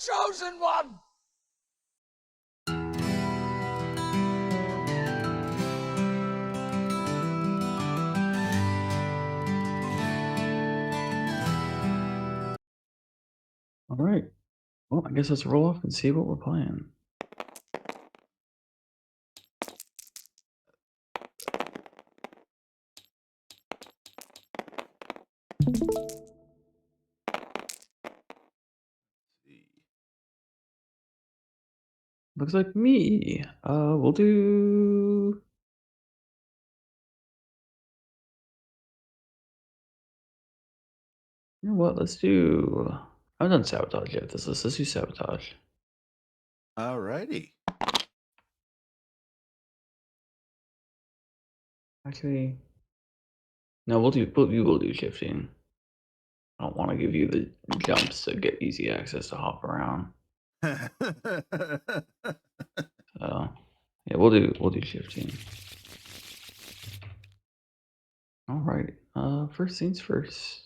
chosen one! All right. Well, I guess let's roll off and see what we're playing. Looks like me. We'll do. You know what? Let's do. I haven't done sabotage yet. Let's do sabotage. Alrighty. Actually, no. We will do shifting. I don't want to give you the jumps to get easy access to hop around. So yeah, we'll do shifting. All right. First things first.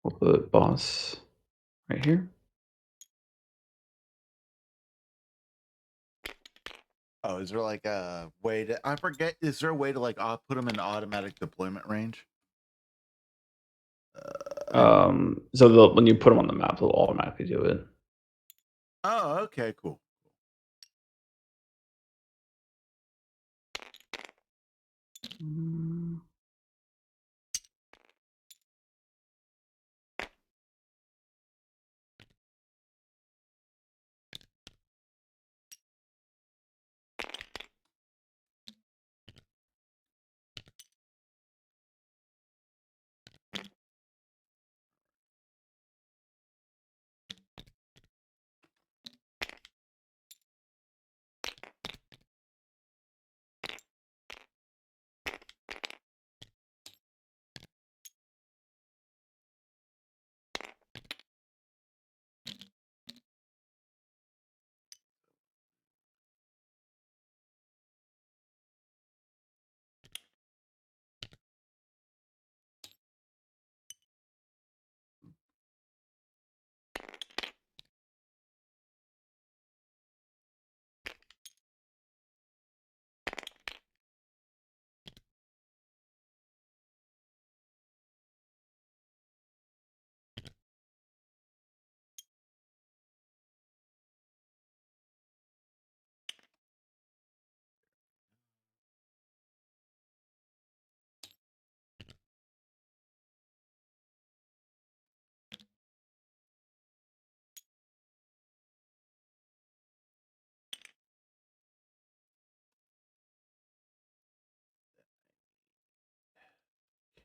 We'll put boss right here. Oh, is there like a way to? I forget. Is there a way to like put them in automatic deployment range? So when you put them on the map, they'll automatically do it. Oh, okay, cool. Mm.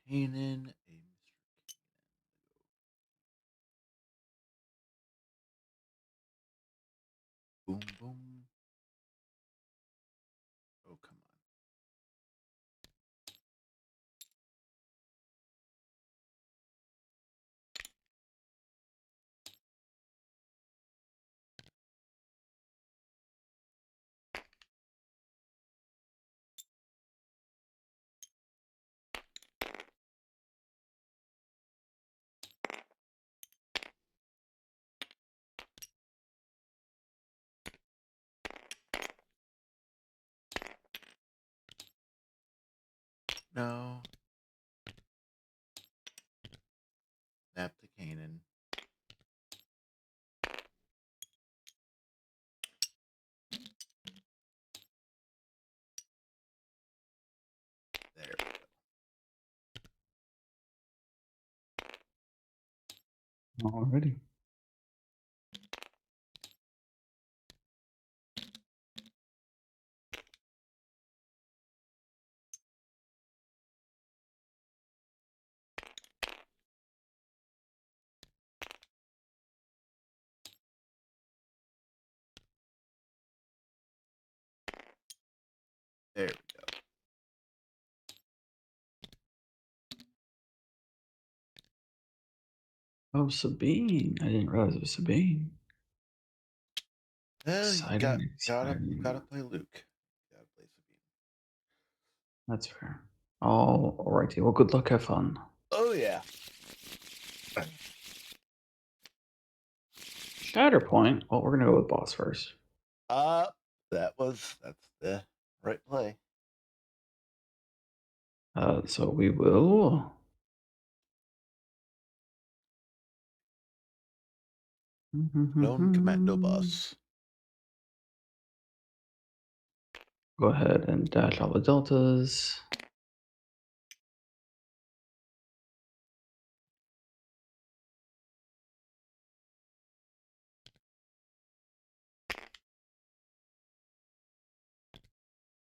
Kanan, boom, boom. Oh, come on. No. Snap to Kanan. There we go. Already. There we go. Oh, Sabine. I didn't realize it was Sabine. Well, Exciting, gotta exciting. play Luke. Gotta play Sabine. That's fair. Alrighty. Well, good luck. Have fun. Oh yeah. Shatterpoint. Well, we're gonna go with boss first. Uh that's the right play. So we will. Lone Commando boss. Go ahead and dash all the deltas.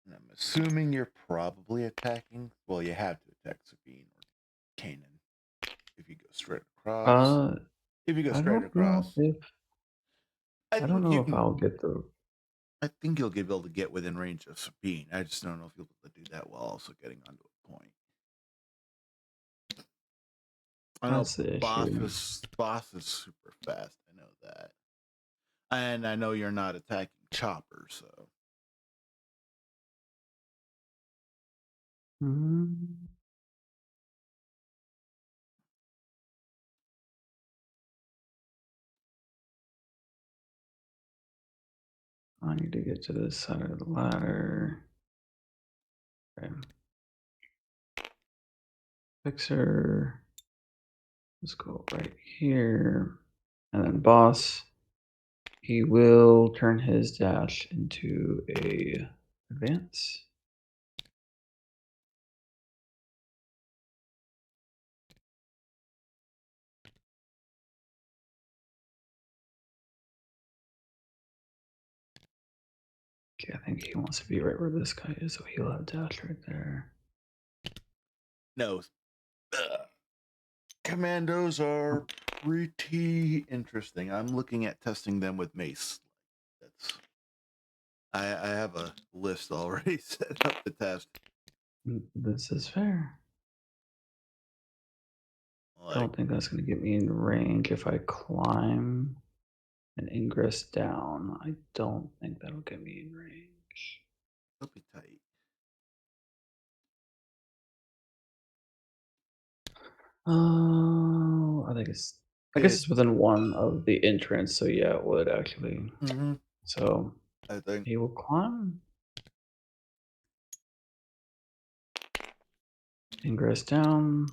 And I'm assuming you're probably attacking. Well, you have to attack Sabine or Kanan if you go straight across. Uh, If you go I straight don't know across, if I I don't think you know if can. I'll get the. I think you'll be able to get within range of Sabine. I just don't know if you'll be able to do that while also getting onto a point. I know That's the issue. boss is super fast. I know that, and I know you're not attacking Chopper, so Hmm. I need to get to this side of the ladder. Okay. Fixer. Let's go right here. And then boss. He will turn his dash into a advance. Okay, I think he wants to be right where this guy is, so he'll have dash right there. no. Commandos are pretty interesting. I'm looking at testing them with Mace. That's I have a list already set up to test. This is fair. Like, Don't think that's going to get me in range if I climb and ingress down. I don't think that'll get me in range. it'll be tight. Oh, I guess It. it's within one of the entrance, so yeah, it would actually. Mm-hmm, So I think. he will climb, ingress down.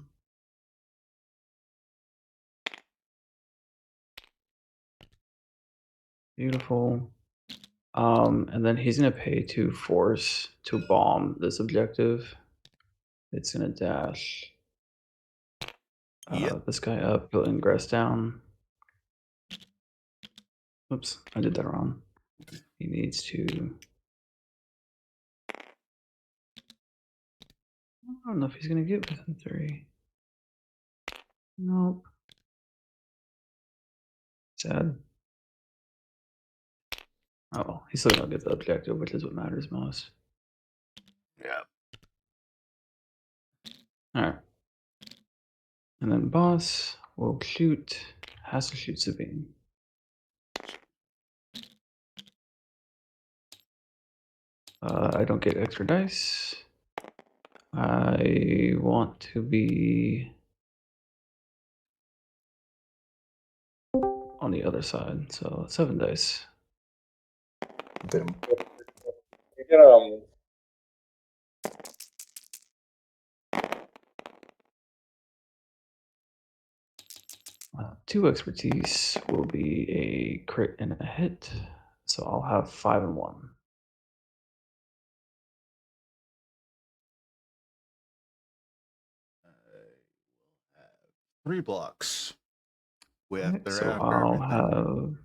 Beautiful. And then he's gonna pay to force to bomb this objective. It's gonna dash Yep. this guy up, he'll ingress down. Oops, I did that wrong. He needs to. I don't know if he's gonna get within 3. Nope. Sad. Oh, well, he's still gonna get the objective, which is what matters most. Yeah. Alright. And then boss will shoot, has to shoot Sabine. I don't get extra dice. I want to be on the other side, so 7 dice. Bit you get Two expertise will be a crit and a hit, so I'll have 5 and 1. I will have 3 blocks. We have Alright, to so after everything.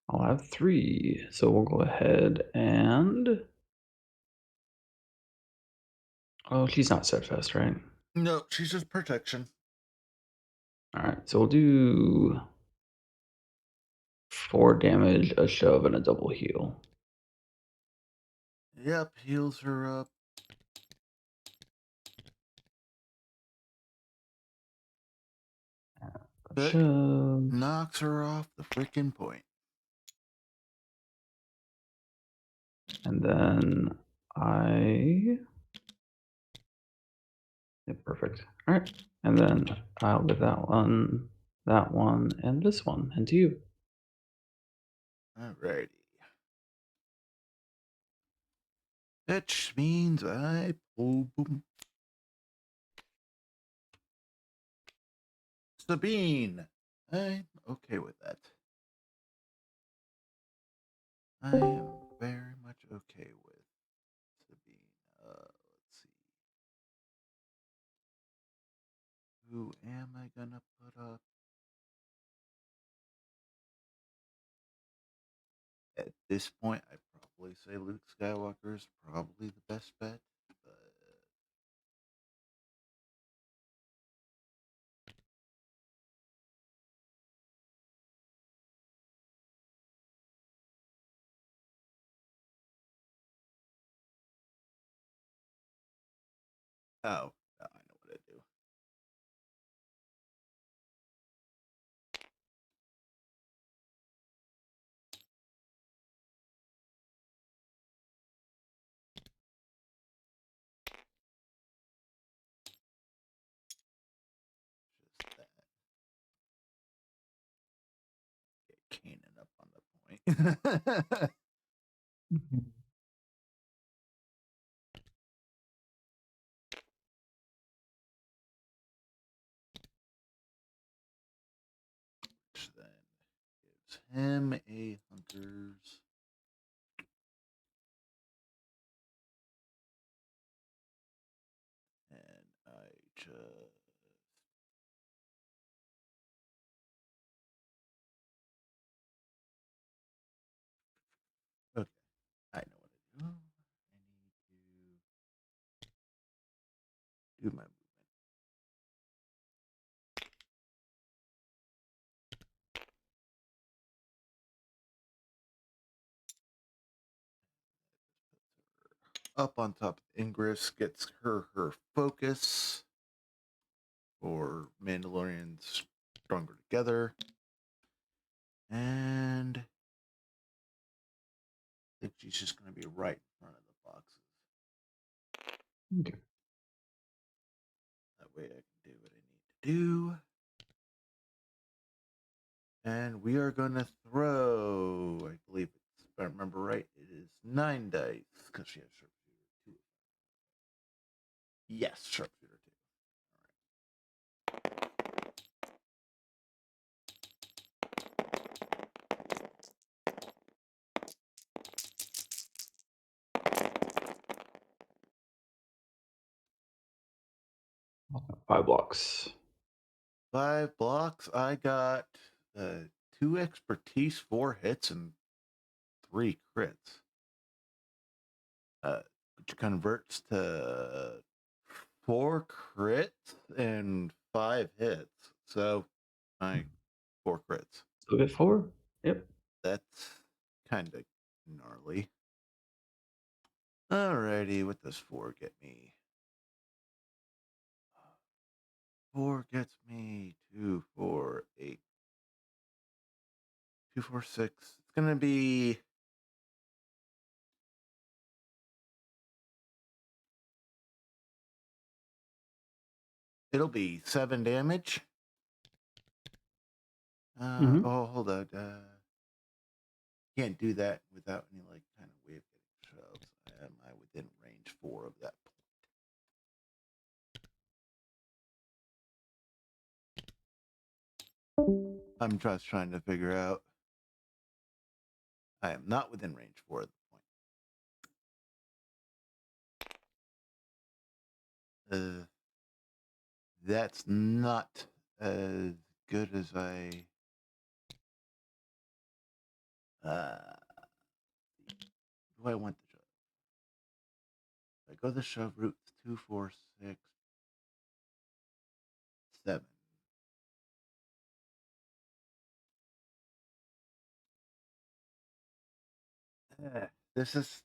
I'll have 3. So we'll go ahead and oh, she's not steadfast, right? No, she's just protection. Alright, so we'll do 4 damage, a shove, and a double heal. Yep, heals her up. That Shoves. knocks her off the freaking point. And then I. Yeah, perfect. All right. And then I'll give that one, and this one, and to you. Alrighty. Which means I pull boom. Sabine. I'm okay with that. I am very much okay with Sabine. Let's see. Who am I gonna put up? At this point, I'd probably say Luke Skywalker is probably the best bet. But oh, I know what to do. Just that. Get Kanan up on the point. Which then gives him a hunters. And I just okay. I know what to do. I need to do my movement. Up on top of Ingress gets her focus for Mandalorians stronger together. And I think she's just going to be right in front of the boxes. Okay. That way I can do what I need to do. And we are going to throw, I believe, it's, if I remember right, it is 9 dice because she has sharpshooter 2. Yes, sharpshooter 2. All right. 5 blocks. 5 blocks. I got 2 expertise, 4 hits, and 3 crits. Which converts to 4 crits and 5 hits. So, my 4 crits. So get 4. Yep. That's kind of gnarly. Alrighty, what does 4 get me? 4 gets me 2, 4, 8. 2, 4, 6. It's gonna be it'll be 7 damage. Oh, hold on. Can't do that without any like kind of way of getting shoved. Am I within range 4 of that point? I'm just trying to figure out. I am not within range 4 of the point. That's not as good as I. Do I want the shove? If I go the shove route, 2, 4, 6, 7. This is.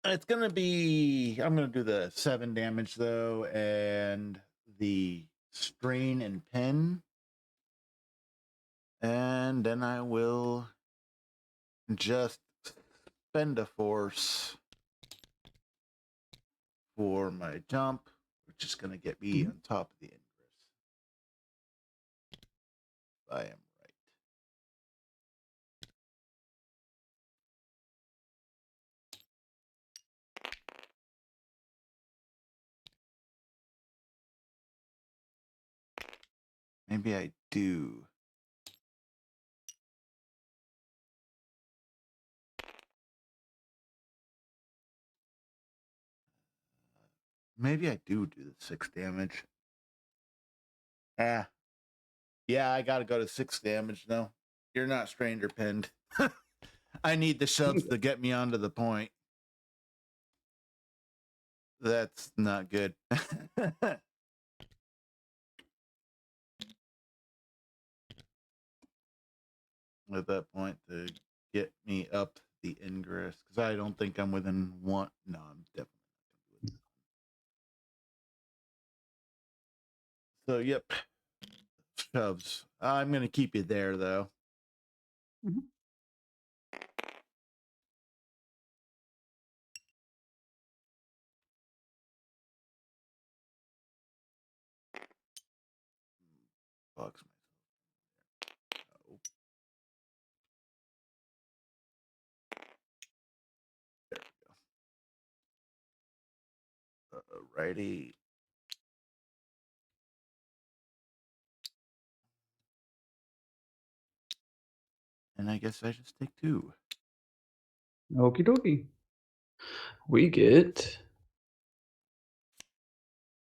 It's gonna be. I'm gonna do the 7 damage though, and the strain and pin, and then I will just spend a force for my jump, which is gonna get me on top of the Ingress. I am right. Maybe I do. Maybe I do the 6 damage. Ah, yeah, I gotta go to 6 damage. No, you're not strained or pinned. I need the shoves to get me onto the point. That's not good. At that point, to get me up the ingress, because I don't think I'm within 1. No, I'm definitely not within. So, yep. Shoves. I'm going to keep you there, though. Box myself. Oh. There we go. Alrighty. And I guess I just take 2. Okie dokie. We get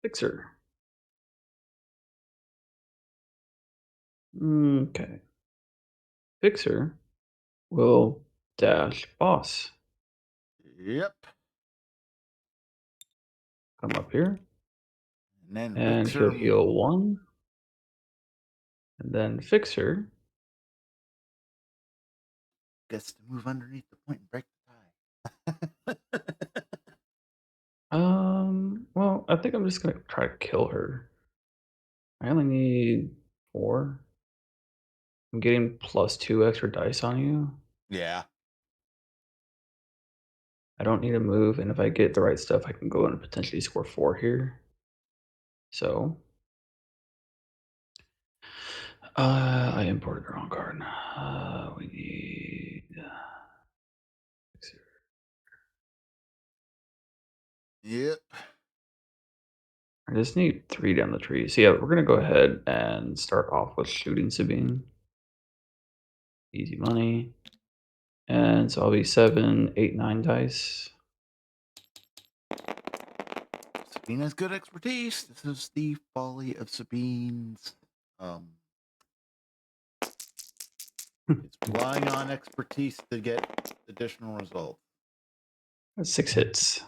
Fixer. Okay. Fixer will dash boss. Yep. Come up here. And then And Fixer he'll heal 1. And then Fixer gets to move underneath the point and break the tie. well, I think I'm just gonna try to kill her. I only need 4. I'm getting +2 extra dice on you. Yeah. I don't need to move, and if I get the right stuff, I can go and potentially score 4 here. So, I imported the wrong card. We need. Yep. I just need 3 down the tree. So yeah, we're gonna go ahead and start off with shooting Sabine. Easy money. And so I'll be 7, 8, 9 dice. Sabine has good expertise. This is the folly of Sabine's. It's relying on expertise to get additional results. That's 6 hits.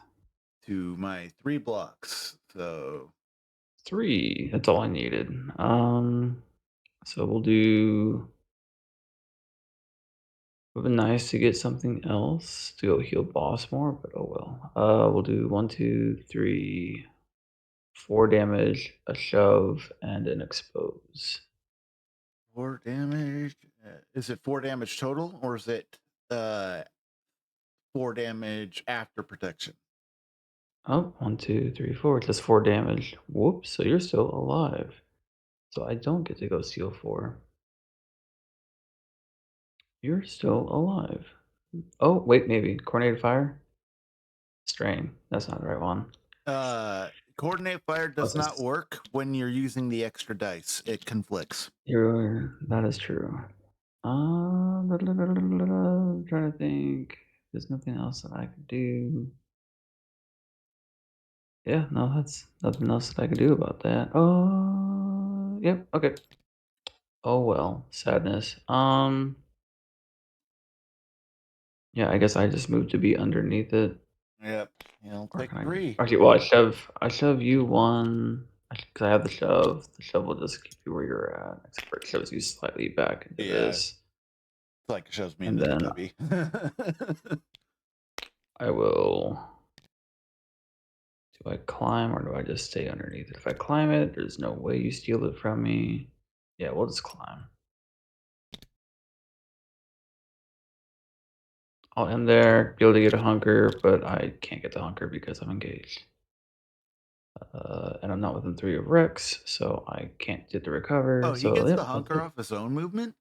To my 3 blocks. So 3. That's all I needed. So we'll do. Would have been nice to get something else to go heal boss more, but oh well. We'll do 1, 2, 3, 4 damage, a shove, and an expose. 4 damage. Is it 4 damage total, or is it 4 damage after protection? Oh, 1, 2, 3, 4. Just 4 damage. Whoops. So you're still alive. So I don't get to go steal 4. You're still alive. Oh, wait, maybe. Coordinated fire? Strain. That's not the right one. Coordinate fire does Plus not work when you're using the extra dice. It conflicts. that is true. I'm trying to think. There's nothing else that I could do. Yeah, no, that's nothing else that I could do about that. Oh, yep, okay. Oh well, sadness. Yeah, I guess I just moved to be underneath it. Yep. You'll Or take can I 3. actually? Well, I shove you 1 because I have the shove. The shove will just keep you where you're at. Except for it shoves you slightly back into Yeah. this. It's like it shows me And this then W. I will Do I climb or do I just stay underneath it? If I climb it, there's no way you steal it from me. Yeah, we'll just climb. I'll end there, be able to get a hunker, but I can't get the hunker because I'm engaged. And I'm not within 3 of Rex, so I can't get the recover. Oh, he So, gets the yep, that's hunker it. off his own movement?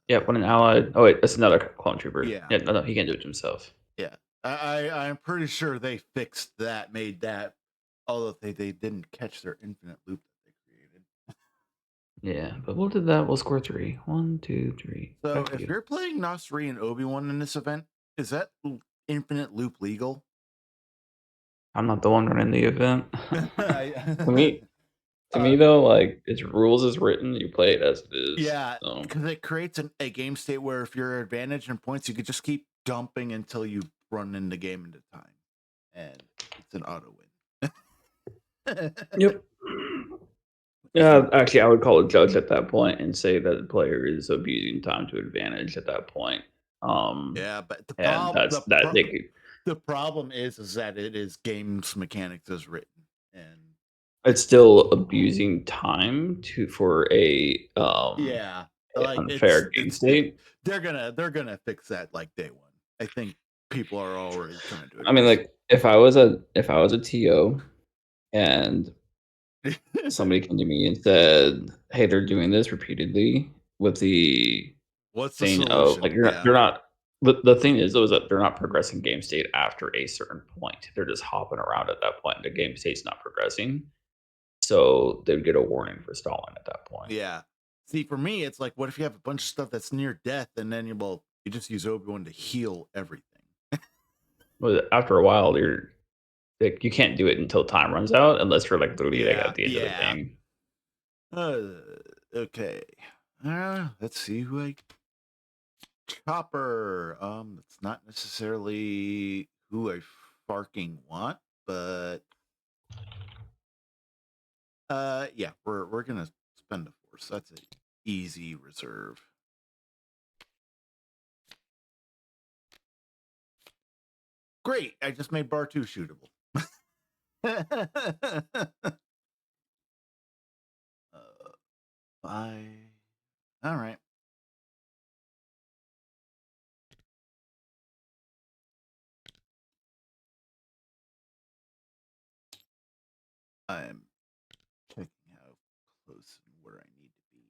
Yep, when an allied. Oh, wait, that's another clone trooper. Yeah. Yeah, no, he can't do it himself. Yeah. I'm pretty sure they fixed that, made that, although they didn't catch their infinite loop that they created. Yeah, but we'll do that. We'll score 3. 1, 2, 3. So Back to if you. you're playing Nasri and Obi-Wan in this event, is that infinite loop legal? I'm not the one running the event. To me, to Uh, me though, like its rules is written, you play it as it is. yeah, So because it creates a game state where if you're advantaged in points, you could just keep dumping until you run in the game into time, and it's an auto win. yep. Yeah, actually, I would call a judge at that point and say that the player is abusing time to advantage at that point. Yeah, but And that's that they could. the problem is that it is games mechanics as written, and It's still abusing time for yeah, a like unfair game state. they're gonna fix that like day one. I think people are already trying to I mean, address like if I was a TO and it. somebody came to me and said, "Hey, they're doing this repeatedly," with the What's the thing of solution? like you're not, Yeah, they're not. The thing is, though, is that they're not progressing game state after a certain point. They're just hopping around at that point. The game state's not progressing, so they'd get a warning for stalling at that point. yeah. See, for me, it's like, what if you have a bunch of stuff that's near death, and then you just use Obi-Wan to heal everything? But after a while, you're like you can't do it until time runs out, unless you're like literally like Yeah, at the end of the yeah. game. Okay. Let's see who I Chopper. It's not necessarily who I farking want, but yeah, we're gonna spend a force. That's an easy reserve. Great, I just made bar 2 shootable. Bye. All right. I'm checking how close and where I need to be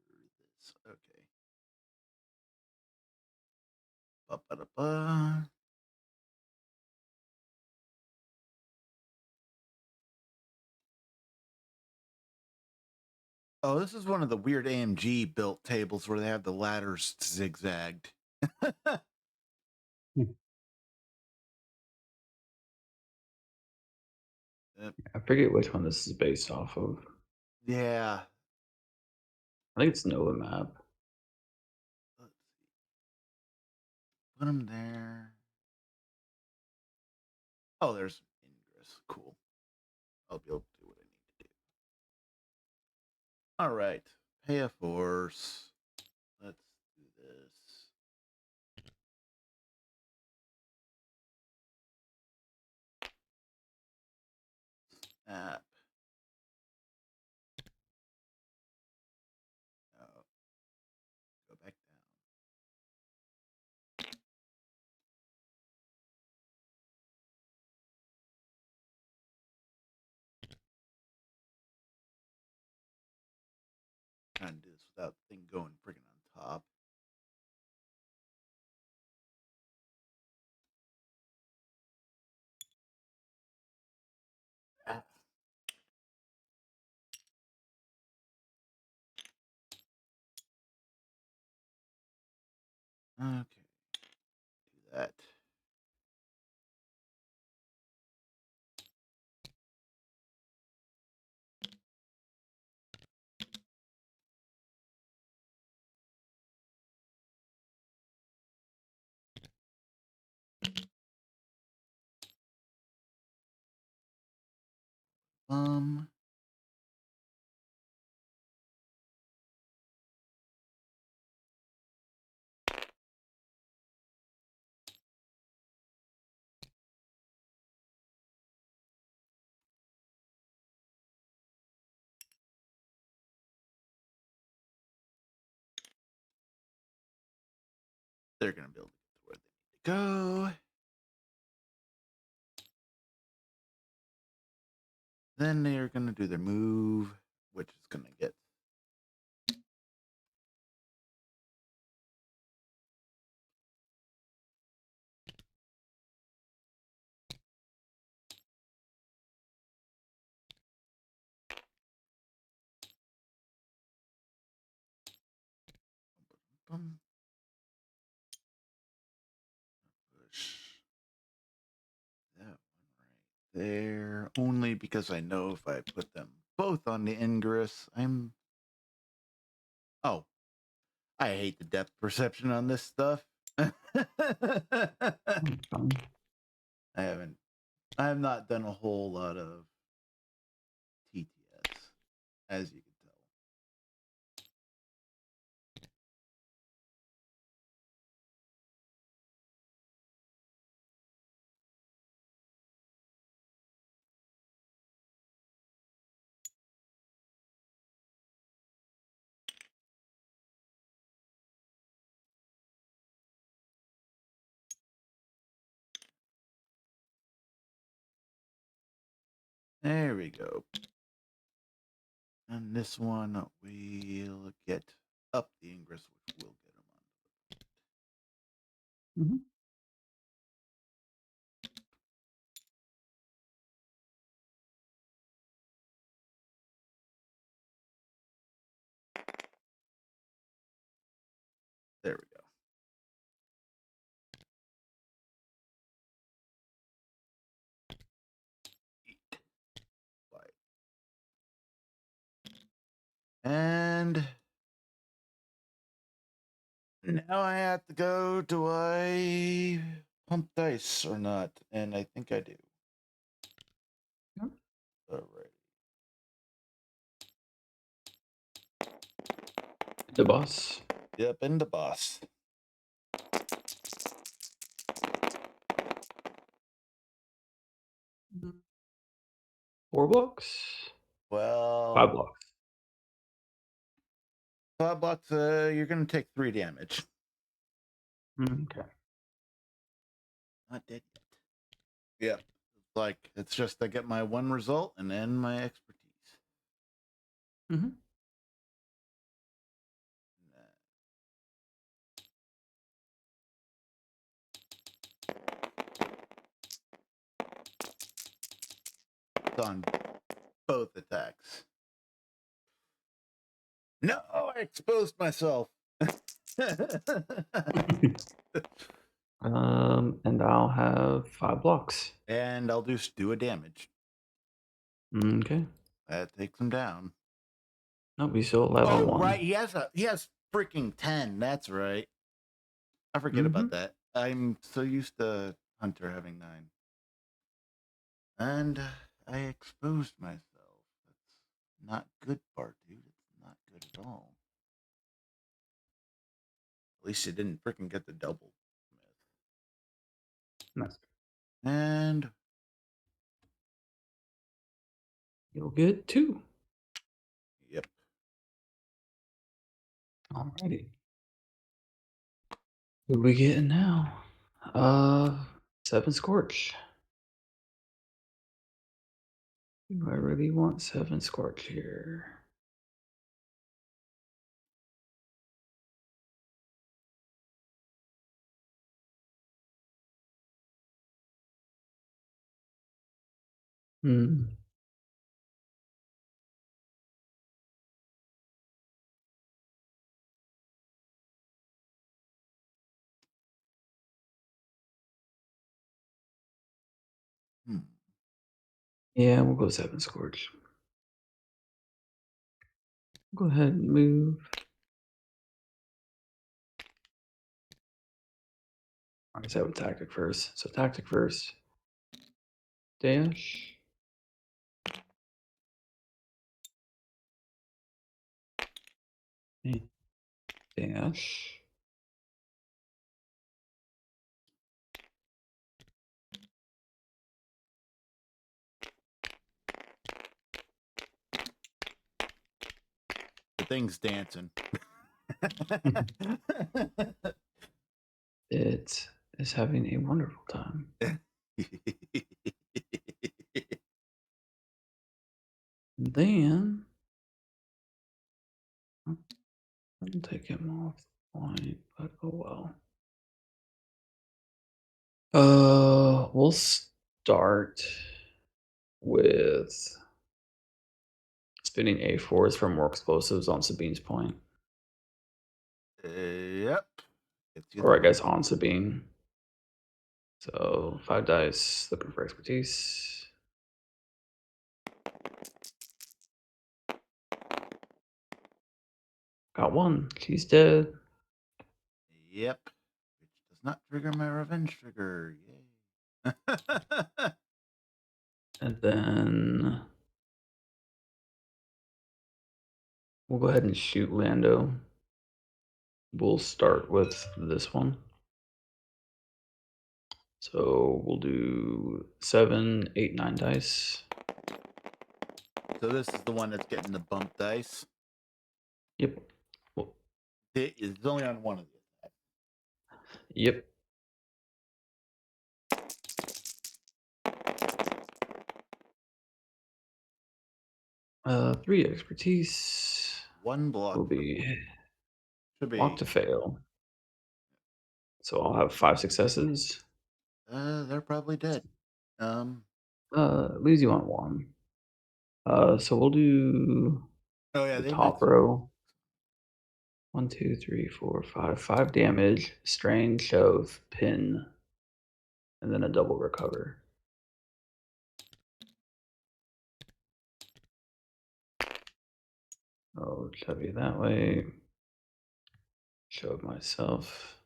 for this. Okay. Ba-ba-da-ba. Oh, this is one of the weird AMG built tables where they have the ladders zigzagged. I forget which one this is based off of. Yeah. I think it's Nova Map. Let's see. Put them there. Oh, there's ingress. Cool. I'll be able to do what I need to do. All right. Pay a force. Let's do this. Snap. Oh, go back down. Trying to do this without the thing going friggin' on top. Ah, okay. Do that. Um. they're going to be able to get to where they need to go. Then they're going to do their move, which is going to get push that one right there. Only because I know if I put them both on the Ingress, Oh, I hate the depth perception on this stuff. I have not done a whole lot of TTS, as you can tell. There we go. And this one we'll get up the Ingress, which will get them on. Mm-hmm. There we go. Eat. Bite. And now I have to go, do I pump dice or not? And I think I do. Yep. All right. The boss. Yep, and the boss. Mm-hmm. 4 blocks? Well, 5 blocks. 5 blocks, you're going to take 3 damage. Okay. Not dead yet. Yep. Like, it's just I get my 1 result and then my expertise. Mm-hmm. It's on both attacks. No, I exposed myself. And I'll have 5 blocks. And I'll just do a damage. Okay. That takes him down. No, we still at level 1. Right. He has freaking 10. That's right. I forget about that. I'm so used to Hunter having 9. And I exposed myself. That's not good, Bart, dude. It's not good at all. At least you didn't freaking get the double myth. Nice. And You'll get 2. yep. Alrighty. What are we getting now? 7 Scorch. Do I really want 7 Scorch here? Hmm. Yeah, we'll go 7 Scorch. Go ahead and move. I guess I have a tactic first. So tactic first. Dash. Dash. The thing's dancing. It is having a wonderful time. And then I'll take him off the point, but oh well. We'll start with spinning A4s for more explosives on Sabine's point. Yep. It's you the Or I guess point. on Sabine. So 5 dice, looking for expertise. Got one. She's dead. Yep. Which does not trigger my revenge trigger. Yay. And then we'll go ahead and shoot Lando. We'll start with this one. So we'll do 7, 8, 9 dice. So this is the one that's getting the bump dice. Yep. Well, It's only on one of these. yep. Three expertise One block. will be Should block be. to fail. So I'll have 5 successes. They're probably dead. Leaves you on 1. So we'll do Oh yeah, the they top went. row. 1, 2, 3, 4, 5. 5 damage, strain, shove, pin, and then a double recover. I'll shove you that way. Shove myself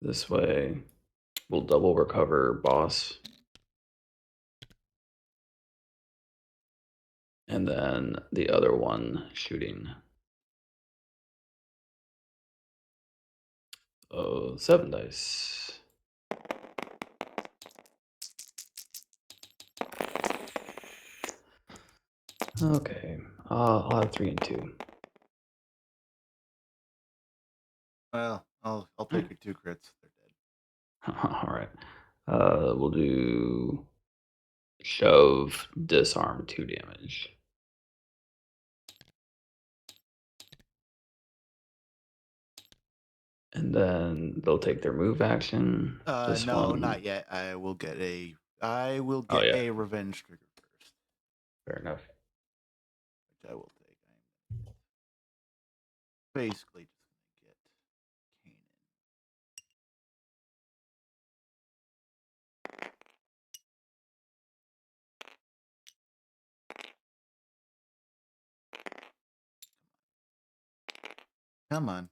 this way. We'll double recover boss. And then the other one shooting. Oh, 7 dice. Okay. I'll have 3 and 2. Well, I'll take your 2 crits. They're dead. All right. We'll do shove, disarm, 2 damage. And then they'll take their move action. This No, one. not yet. I will get a Oh, yeah. revenge trigger first, Fair enough. which I will take. I'm basically just gonna get Kanan. Come on.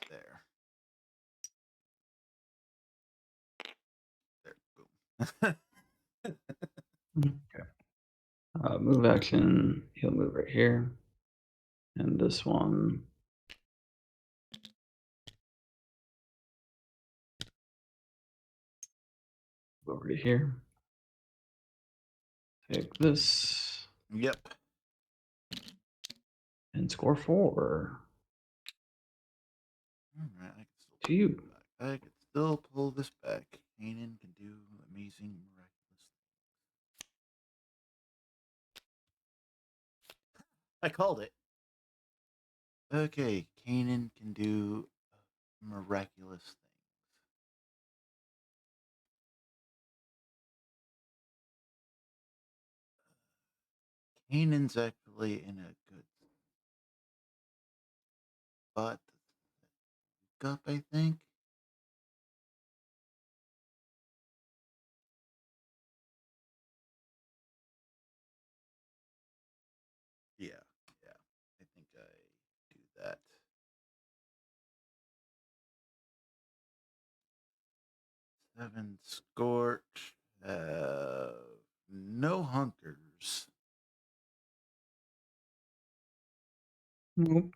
There. There. Boom. Okay. Move action. He'll move right here. And this one. Over to here. Take this. Yep. And score 4 All right. to you. I could still pull this back. Kanan can do amazing, miraculous. I called it. Okay, Kanan can do miraculous things. Kanan's actually in a good spot to up, I think. Yeah, I think I do that. 7 scorch. No hunkers. Nope.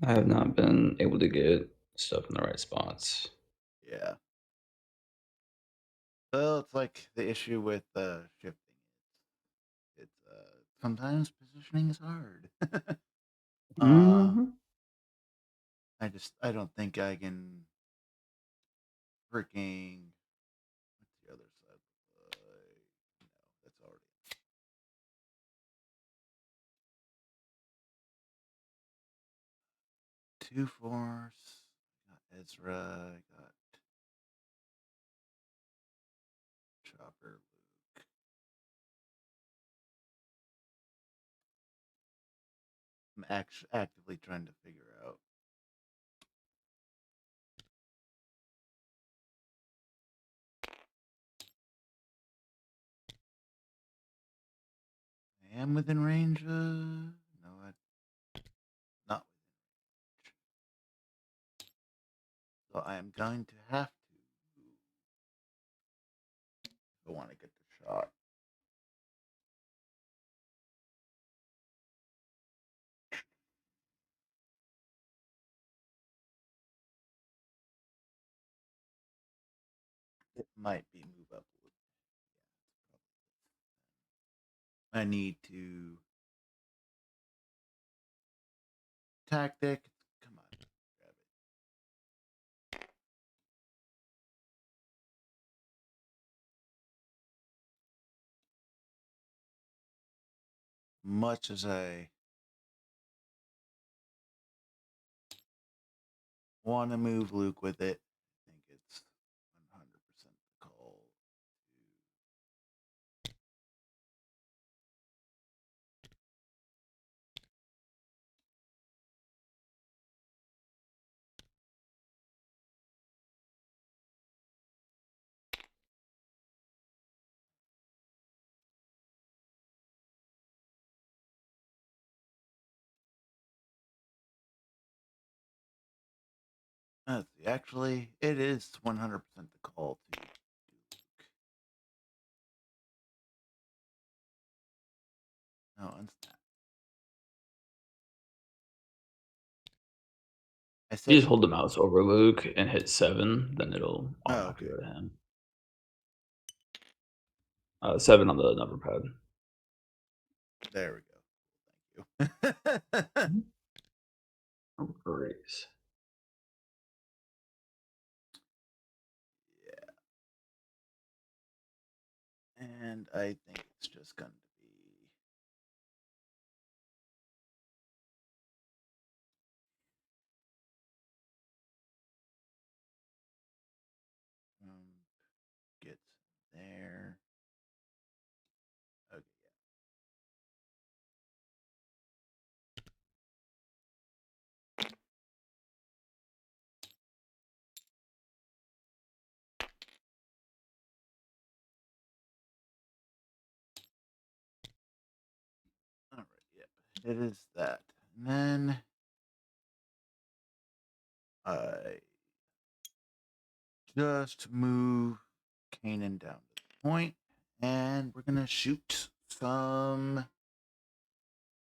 I have not been able to get stuff in the right spots. Yeah. Well, it's like the issue with shifting. It's sometimes positioning is hard. Hmm. I don't think I can freaking. What's the other side? No, that's already. 2 force. Got Ezra. Got Chopper. Luke. I'm actively trying to figure out. I am within range. No, I'm not within range. So I am going to have to. I want to get the shot. It might be move up a little. Yeah, I need to tactic. Come on, grab it. Much as I want to move Luke with it, I think it's 100% the call to. Let's see. Actually, it is 100% the call to do Luke. No, unsnap. I You said. just hold the mouse over Luke and hit 7, then it'll Oh, automatically okay. go to him. 7 on the number pad. There we go. Thank you. Oh, great. Yeah. And I think it's just going to be. Gets there. Okay. All right. Yep. It is that. And then I just move Kanan down to the point, and we're gonna shoot some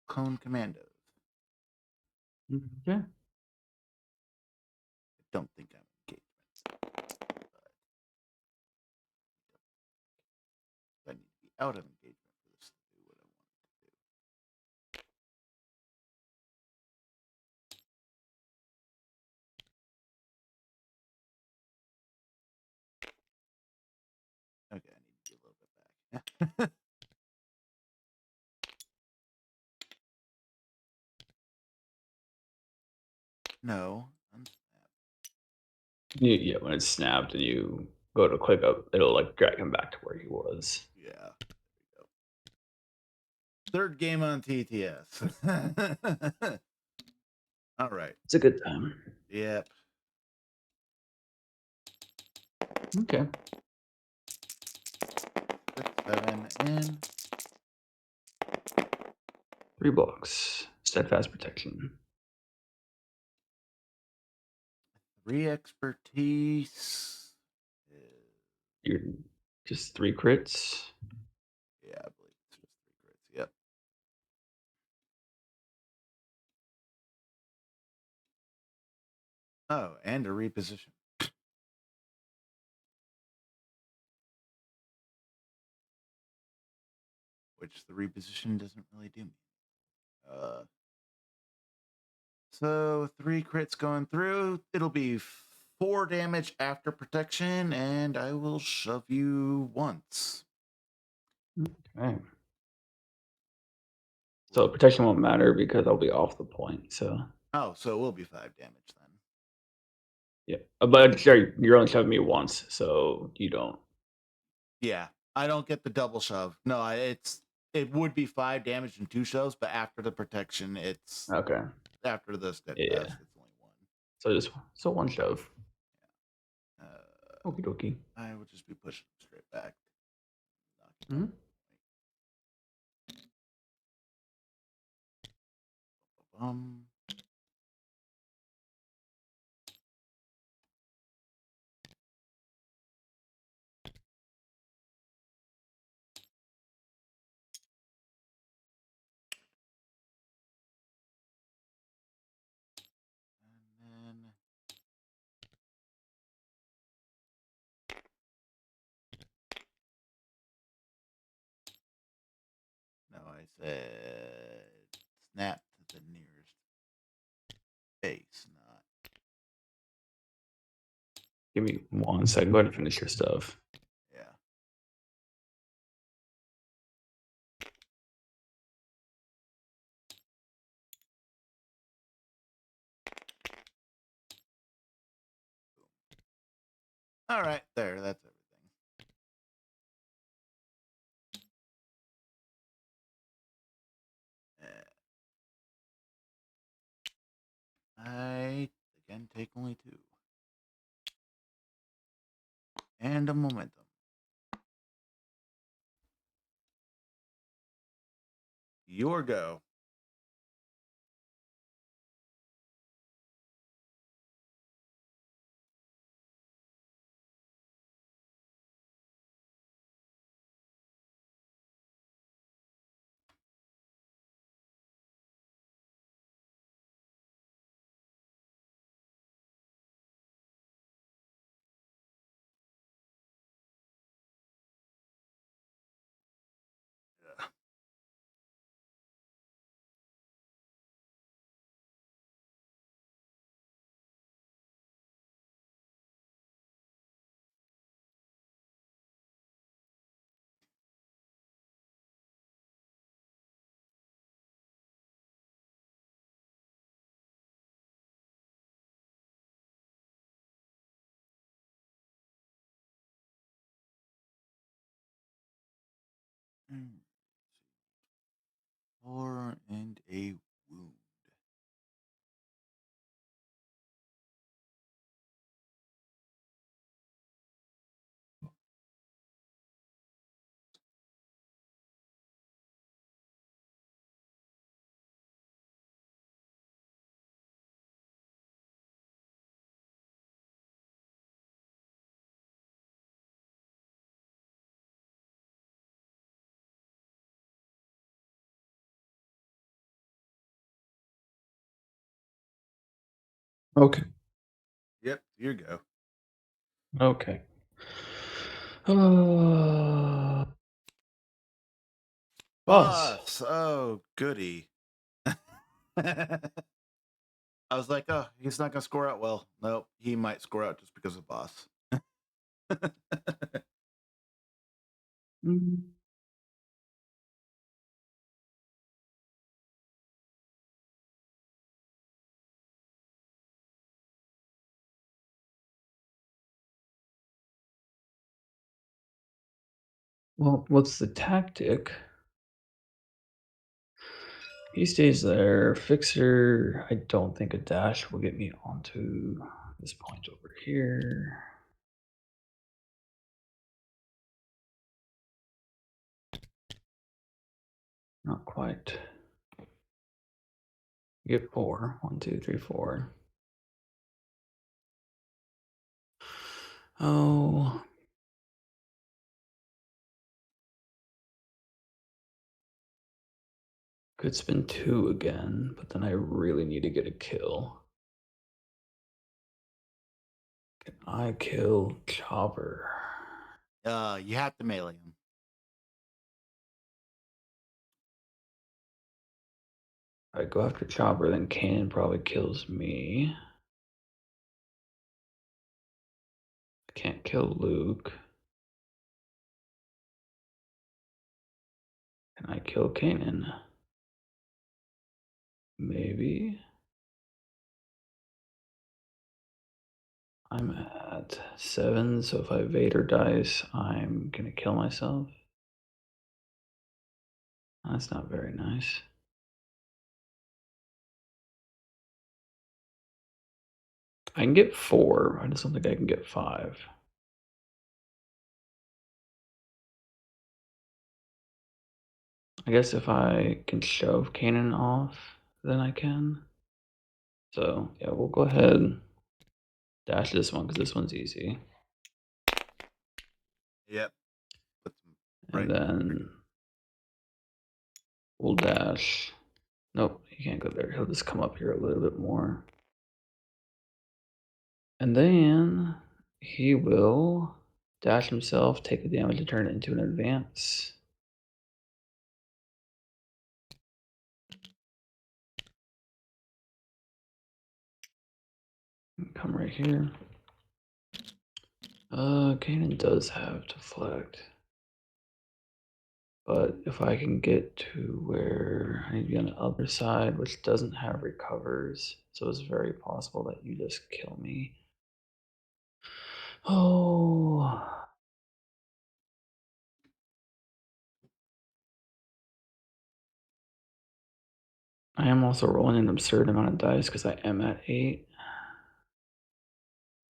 clone commandos. Okay. I don't think I'm engagement, but I need to be out of engagement for this to do what I want it to do. Okay, I need to be a little bit back. No, unsnap. Yeah, when it's snapped and you go to click up, it'll like drag him back to where he was. Yeah, there we go. Third game on TTS. All right. It's a good time. Yep. Okay. 6, 7 in. 3 blocks. Steadfast protection. 3 expertise. You're just 3 crits. Yeah, I believe it's just 3 crits. Yep. Oh, and a reposition. which the reposition doesn't really do me. So 3 crits going through. It'll be 4 damage after protection, and I will shove you once. Okay. So protection won't matter because I'll be off the point. So Oh, so it will be 5 damage then. yeah, but sorry, you're only shoving me once, so you don't. Yeah, I don't get the double shove. No, it would be 5 damage and 2 shoves, but after the protection, it's Okay. after the steadfast, Yeah. it's only 1. So one shove. Uh, Okie dokie. I would just be pushing straight back. Hmm. Um, and then no, I said snap to the nearest base, not. Give me 1 second. Go ahead and finish your stuff. Yeah. All right, there. That's everything. I again take only 2. And a momentum. Your go. Yeah. Mm, 4 and a wound. Okay. Yep, your go. Okay. Boss. Boss. Oh, goody. I was like, oh, he's not gonna score out well. Nope, he might score out just because of boss. Mm. Well, what's the tactic? He stays there. Fixer. I don't think a dash will get me onto this point over here. Not quite. Get 4. 1, 2, 3, 4. Oh. Could spin 2 again, but then I really need to get a kill. Can I kill Chopper? You have to melee him. I go after Chopper, then Kanan probably kills me. I can't kill Luke. Can I kill Kanan? Maybe. I'm at 7, so if I Vader dice, I'm gonna kill myself. That's not very nice. I can get 4. I just don't think I can get 5. I guess if I can shove Kanan off, then I can. So yeah, we'll go ahead and dash this one because this one's easy. Yep. Put some And right. then we'll dash. Nope, he can't go there. He'll just come up here a little bit more. And then he will dash himself, take the damage, and turn it into an advance. Come right here. Kanan does have deflect. But if I can get to where I need to be on the other side, which doesn't have recovers, so it's very possible that you just kill me. Oh. I am also rolling an absurd amount of dice because I am at 8.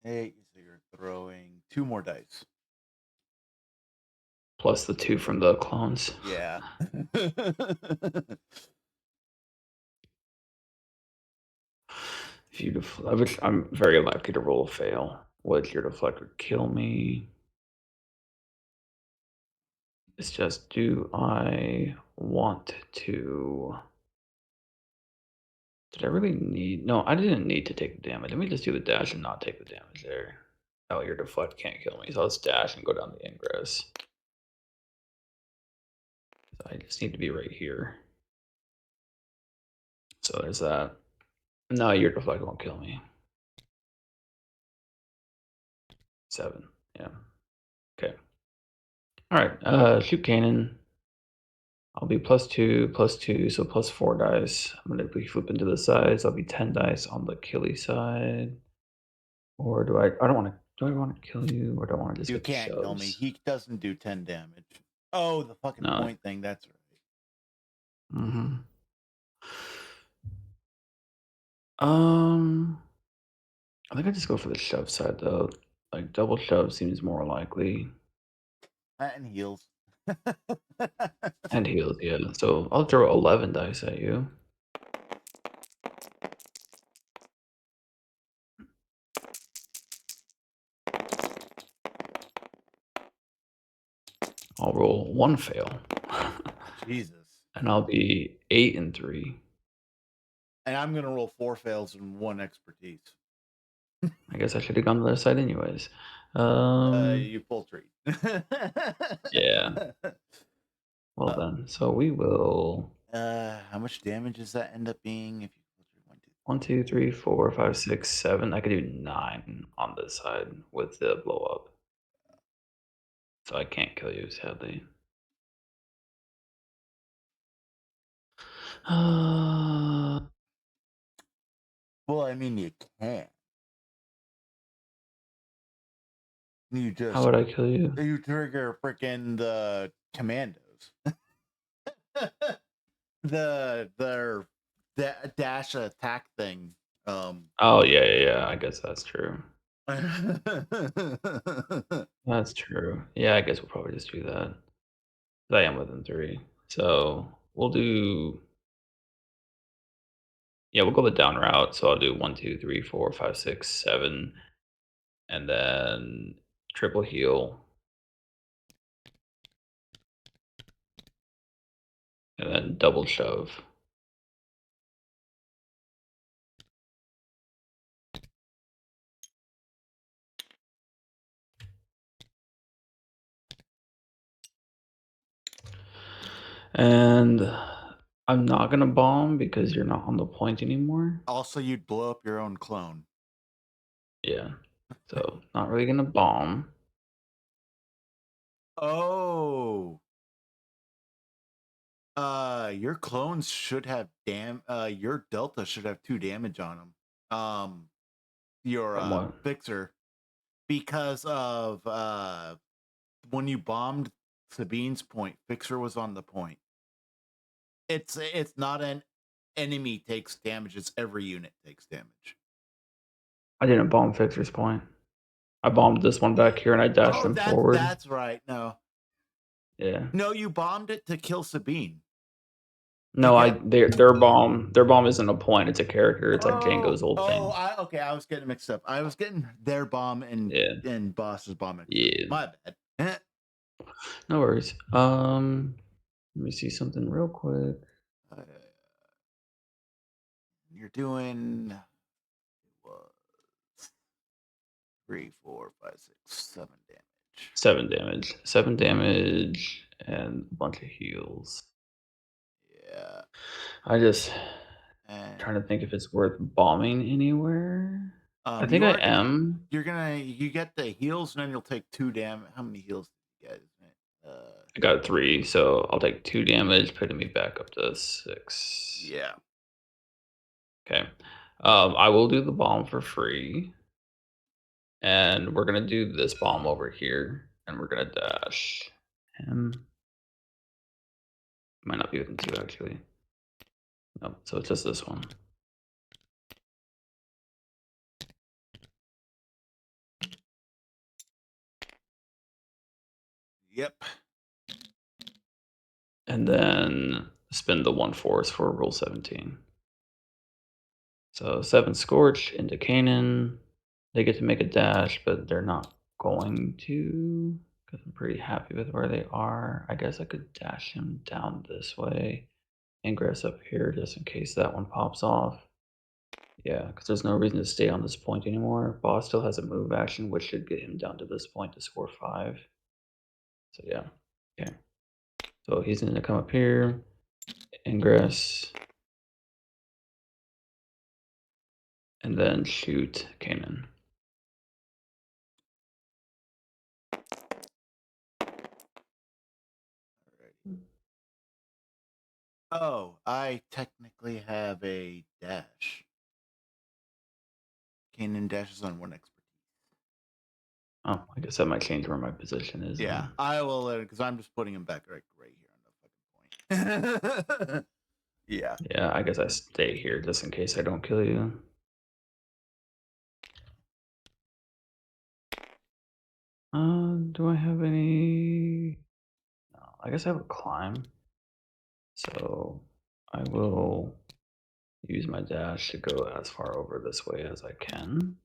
8, so you're throwing 2 more dice. Plus the 2 from the clones. Yeah. If you deflect, I'm very likely to roll a fail. Would your deflector kill me? It's just, do I want to? Did I really need? No, I didn't need to take the damage. Let me just do the dash and not take the damage there. Oh, your deflect can't kill me, so let's dash and go down the ingress. I just need to be right here. So there's that. No, your deflect won't kill me. 7. Yeah. Okay. All right. Shoot Kanan. I'll be +2, so +4 dice. I'm gonna be flipping to the sides. I'll be 10 dice on the killy side. Or do I? I don't want to. Do I want to kill you, or do I want to just You get the can't kill me. shoves? He doesn't do 10 damage. Oh, the fucking No. point thing. That's right. Mm-hmm. Um, I think I just go for the shove side though. Like double shove seems more likely. And heals. And heals, yeah. So I'll throw 11 dice at you. I'll roll 1 fail. Jesus. And I'll be 8 and 3. And I'm going to roll 4 fails and 1 expertise. I guess I should have gone to the other side anyways. You pull 3. Yeah. Well then, so we will How much damage does that end up being if you pull 3, 1, 2, 3, 4, 5, 6, 7. I could do 9 on this side with the blow up. So I can't kill you, sadly. Well, I mean, you can. You How just would I kill you? you trigger freaking the commandos. the dash attack thing. Oh yeah. I guess that's true. That's true. Yeah, I guess we'll probably just do that. 'Cause I am within 3. So we'll do. Yeah, we'll go the down route. So I'll do 1, 2, 3, 4, 5, 6, 7, and then triple heal, and then double shove. And I'm not gonna bomb because you're not on the point anymore. Also, you'd blow up your own clone. Yeah. So not really gonna bomb. Oh. Your clones should have your Delta should have 2 damage on them. Your From what? Fixer, because of when you bombed Sabine's point, Fixer was on the point. It's not an enemy takes damage, it's every unit takes damage. I didn't bomb Fixer's point. I bombed this one back here and I dashed Oh, him forward. that's right. No. Yeah. No, you bombed it to kill Sabine. No, Okay. their bomb isn't a point, it's a character. It's like Django's old thing. Okay, I was getting mixed up. I was getting their bomb and Yeah. Boss's bomb mixed up. Yeah. My bad. No worries. Let me see something real quick. You're doing 3, 4, 5, 6, 7 damage. 7 damage. 7 damage and a bunch of heals. Yeah. I just And trying to think if it's worth bombing anywhere. I think I am. you get the heals and then you'll take 2 damage. How many heals did you get? I got 3, so I'll take 2 damage, putting me back up to 6. Yeah. Okay. I will do the bomb for free. And we're gonna do this bomb over here, and we're gonna dash him. Might not be within 2 actually. No, so it's just this one. Yep. And then spin the 1 force for roll 17. So 7 Scorch into Kanan. They get to make a dash, but they're not going to because I'm pretty happy with where they are. I guess I could dash him down this way. Ingress up here just in case that one pops off. Yeah, because there's no reason to stay on this point anymore. Boss still has a move action, which should get him down to this point to score 5. So yeah, okay. So he's going to come up here, ingress, and then shoot Kanan. Oh, I technically have a dash. Kanan dashes on 1 expertise. Oh, I guess that might change where my position is. Yeah, I will, because I'm just putting him back right here on the fucking point. Yeah. Yeah, I guess I stay here just in case I don't kill you. Do I have any? No, I guess I have a climb. So I will use my dash to go as far over this way as I can.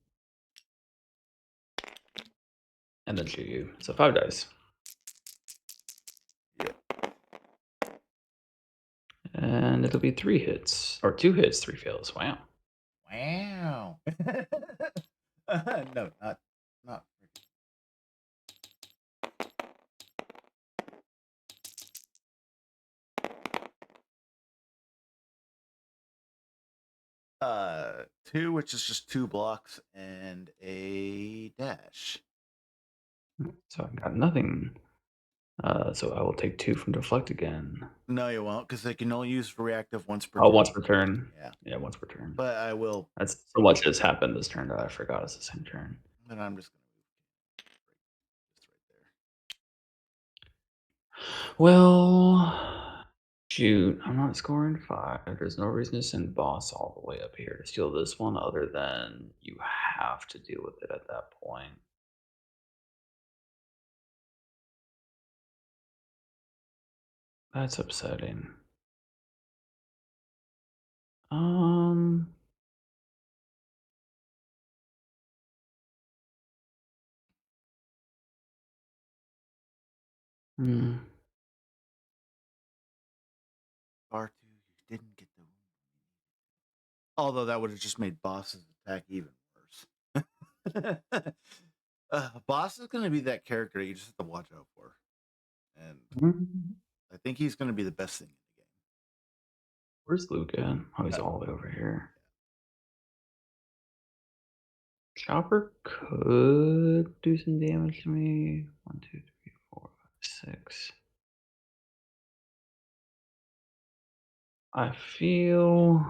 And then shoot you. So 5 dice. And it'll be 3 hits. Or 2 hits, 3 fails. Wow. Wow. No, not. Uh, 2, which is just 2 blocks and a dash. So I got nothing. So I will take 2 from deflect again. No, you won't, because they can only use reactive once per Oh, turn. once per turn. Yeah. Yeah, once per turn. But I will. That's so much has happened this turn that I forgot it's the same turn. Then I'm just gonna move just right there. Well, shoot, I'm not scoring 5. There's no reason to send boss all the way up here to steal this one other than you have to deal with it at that point. That's upsetting. Um, hmm. R2, you didn't get the wound. Although that would have just made boss's attack even worse. Boss is going to be that character you just have to watch out for. And I think he's going to be the best thing in the game. Where's Luke at? Oh, he's Oh. all the way over here. Chopper could do some damage to me. 1, 2, 3, 4, 5, 6. I feel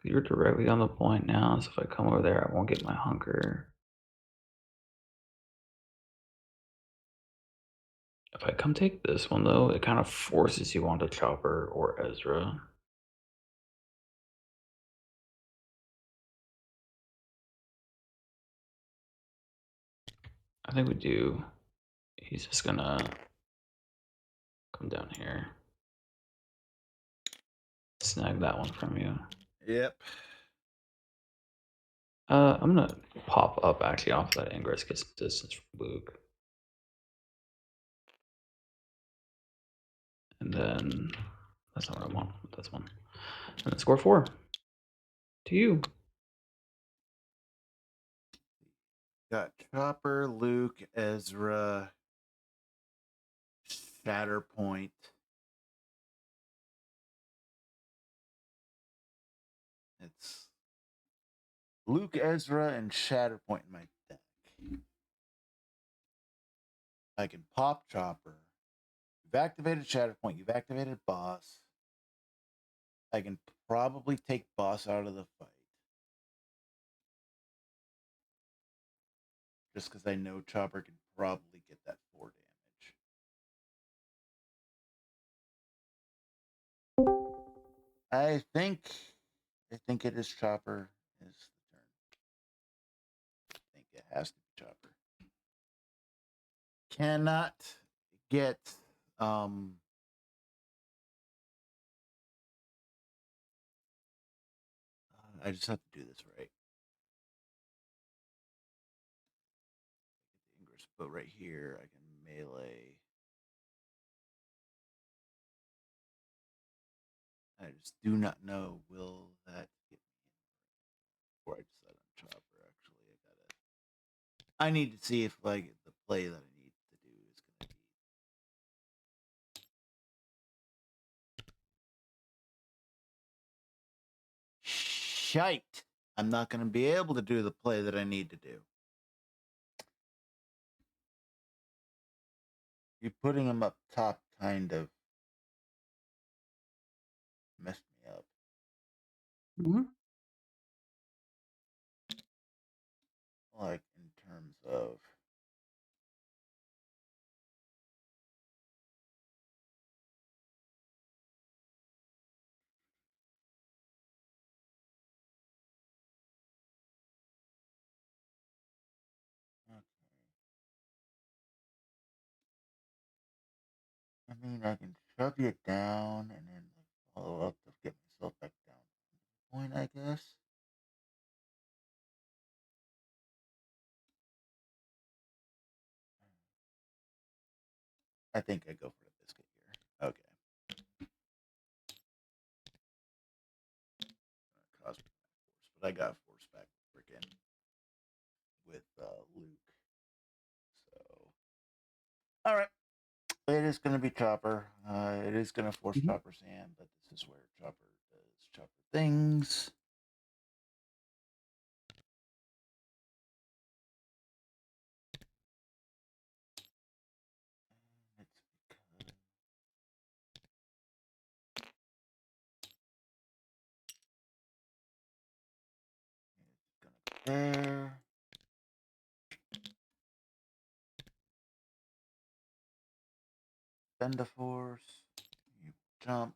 you're directly on the point now, so if I come over there, I won't get my hunker. If I come take this one, though, it kind of forces you onto Chopper or Ezra. I think we do. He's just gonna come down here. Snag that one from you. Yep. I'm gonna pop up actually off that Ingress, get some distance from Luke. And then that's not what I want. That's one. And then score 4. To you. Got Chopper, Luke, Ezra, Shatterpoint. It's Luke, Ezra, and Shatterpoint in my deck. I can pop Chopper. You've activated Shatterpoint. You've activated Boss. I can probably take Boss out of the fight. Just because I know Chopper can probably get that 4 damage. I think it is Chopper is the turn. I think it has to be Chopper. Cannot get I just have to do this right. Ingress, but right here I can melee. I just do not know will that get me in before I decide on Chopper. Actually, I need to see if like the play that I need to do is going to be. Shite! I'm not going to be able to do the play that I need to do. You putting him up top kind of messed me up. Like in terms of okay. I mean, I can shove you down and then like follow up to get myself back down to the point, I guess. I think I go for the biscuit here. Okay. Cost me force, but I got force back freaking with Luke. So, all right. It is going to be Chopper. It is going to force Chopper's hand, but this is where Chopper does Chopper things. It's because it's going to go there. Bend the force. You jump.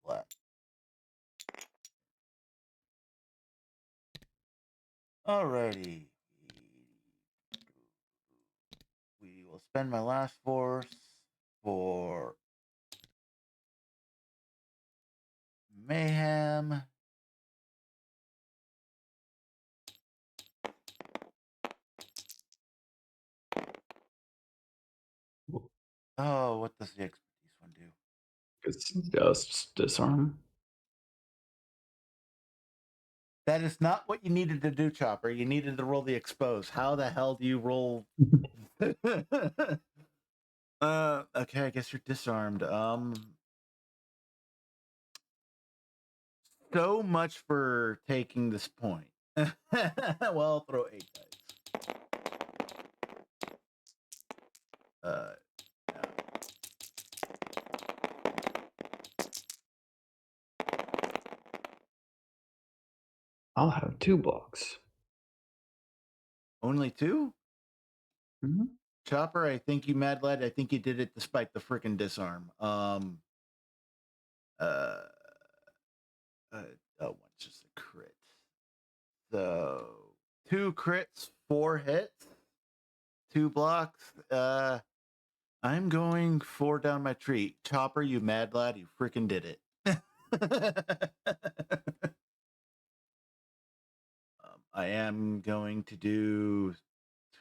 Flat. Alrighty. We will spend my last force for Mayhem. Oh, what does the expertise one do? It's just disarm. That is not what you needed to do, Chopper. You needed to roll the expose. How the hell do you roll? Okay, I guess you're disarmed. So much for taking this point. Well, I'll throw 8 dice. No. I'll have 2 blocks. Only 2? Mhm. Chopper, I think you mad lad. I think you did it despite the freaking disarm. Uh, one's just a crit. So 2 crits, 4 hits, 2 blocks. I'm going 4 down my tree. Chopper, you mad lad, you freaking did it. I am going to do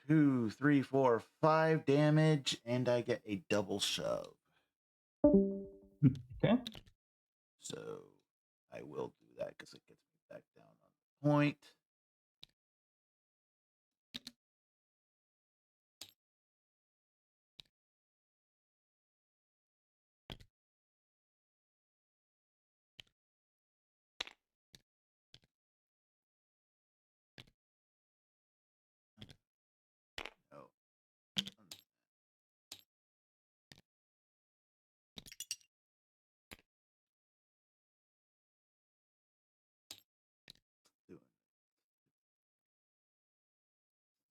2, 3, 4, 5 damage, and I get a double shove. Okay. So I will do that because it gets me back down on the point. No.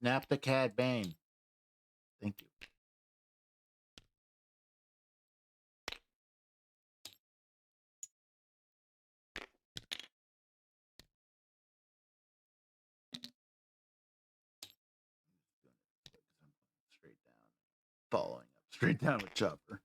Snap the Cad Bane. Thank you. Straight down. Following up. Straight down with Chopper.